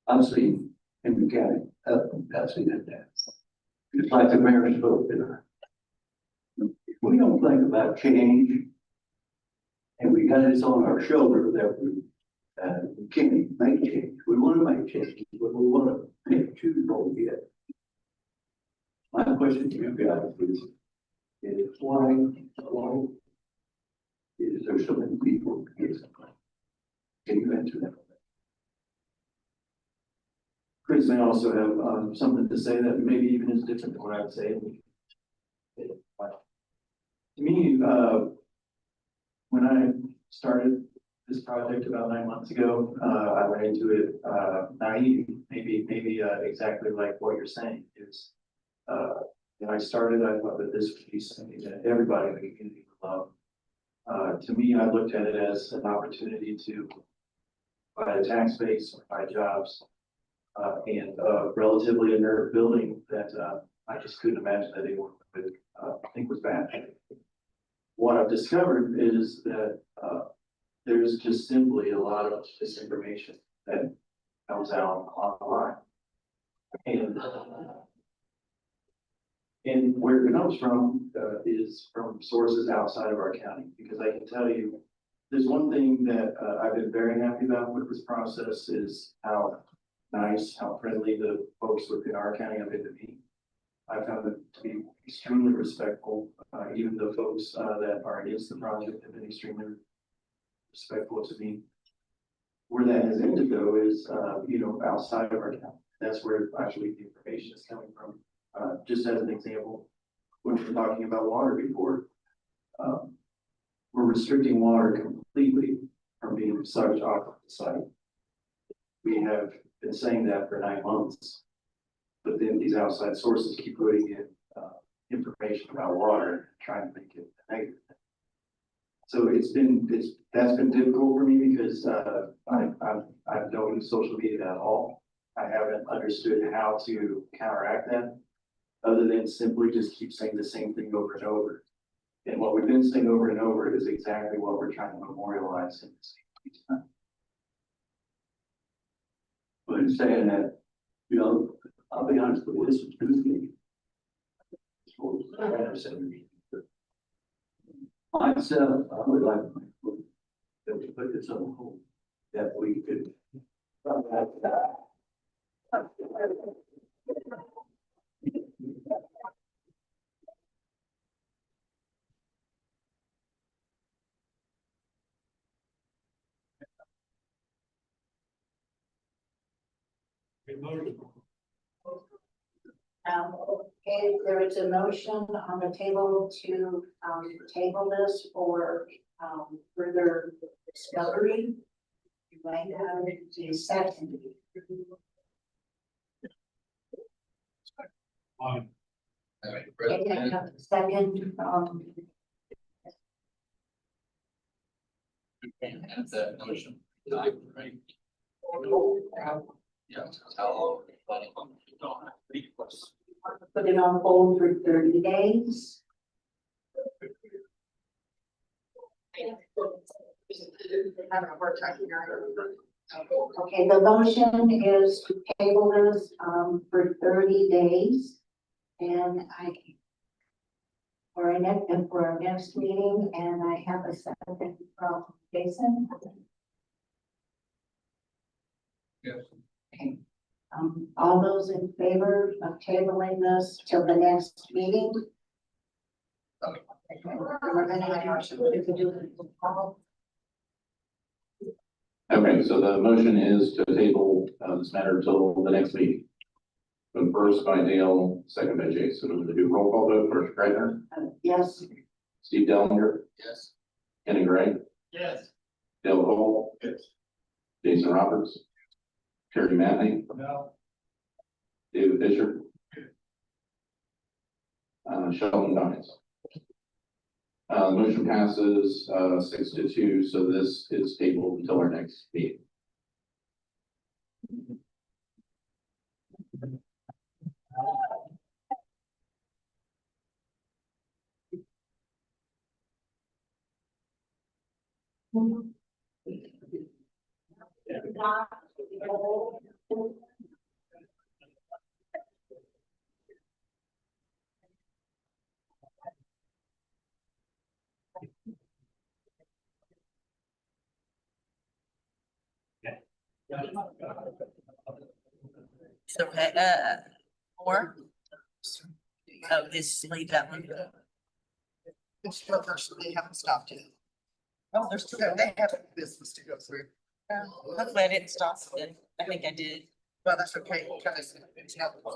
I've seen in the county, I've seen it there. It's like the mayor spoke there. If we don't think about change, and we got this on our shoulder that we can't make change. We want to make change, but we want to make choose what we get. My question to you guys is why is there so many people against it? Can you answer that? Chris may also have something to say that maybe even is different than what I would say. To me, when I started this project about 9 months ago, I went into it naive, maybe exactly like what you're saying is. When I started, I thought that this would be something that everybody in the community would love. To me, I looked at it as an opportunity to buy a tax base, buy jobs, and a relatively inert building that I just couldn't imagine that anyone would think was bad. What I've discovered is that there's just simply a lot of disinformation that comes out online. And where it comes from is from sources outside of our county, because I can tell you, there's one thing that I've been very happy about with this process is how nice, how friendly the folks within our county have been to me. I found it to be extremely respectful. Even the folks that are against the project have been extremely respectful to me. Where that has ended though is, outside of our county. That's where actually the information is coming from. Just as an example, when we're talking about water before, we're restricting water completely from being sucked off of the site. We have been saying that for 9 months, but then these outside sources keep putting in information about water, trying to make it negative. So that's been difficult for me because I don't use social media at all. I haven't understood how to counteract that, other than simply just keep saying the same thing over and over. And what we've been saying over and over is exactly what we're trying to memorialize in this. But saying that You know, I'll be honest with you, this was Tuesday. Myself, I would like to put this on hold, that we could. Okay, there is a motion on the table to, table this for, further discovery. You might have a second. Okay, I have a second, And have that motion, right? Yeah, how long? Planning on, put it on hold for 30 days. Having a hard time hearing. Okay, the motion is to table this, for 30 days. And for our next meeting, and I have a second from Jason. Yes. Okay, all those in favor of tabling this till the next meeting? Okay. We're gonna do it. Okay, so the motion is to table this matter until the next meeting. The first by Dale, second by Jason. We're gonna do roll call vote. First, Kreitner, Yes. Steve Dellinger, Yes. Kenny Gray, Yes. Dale Cole, Yes. Jason Roberts, Terry Matney, No. David Fisher, Sheldon Dines. Motion passes 6-2, so this is tabled until our next meeting. So, more? Oh, this, leave that one. It's still first, they haven't stopped yet. Oh, there's two, they have business to go through. Hopefully I didn't stop it. I think I did. Well, that's okay, because it's not.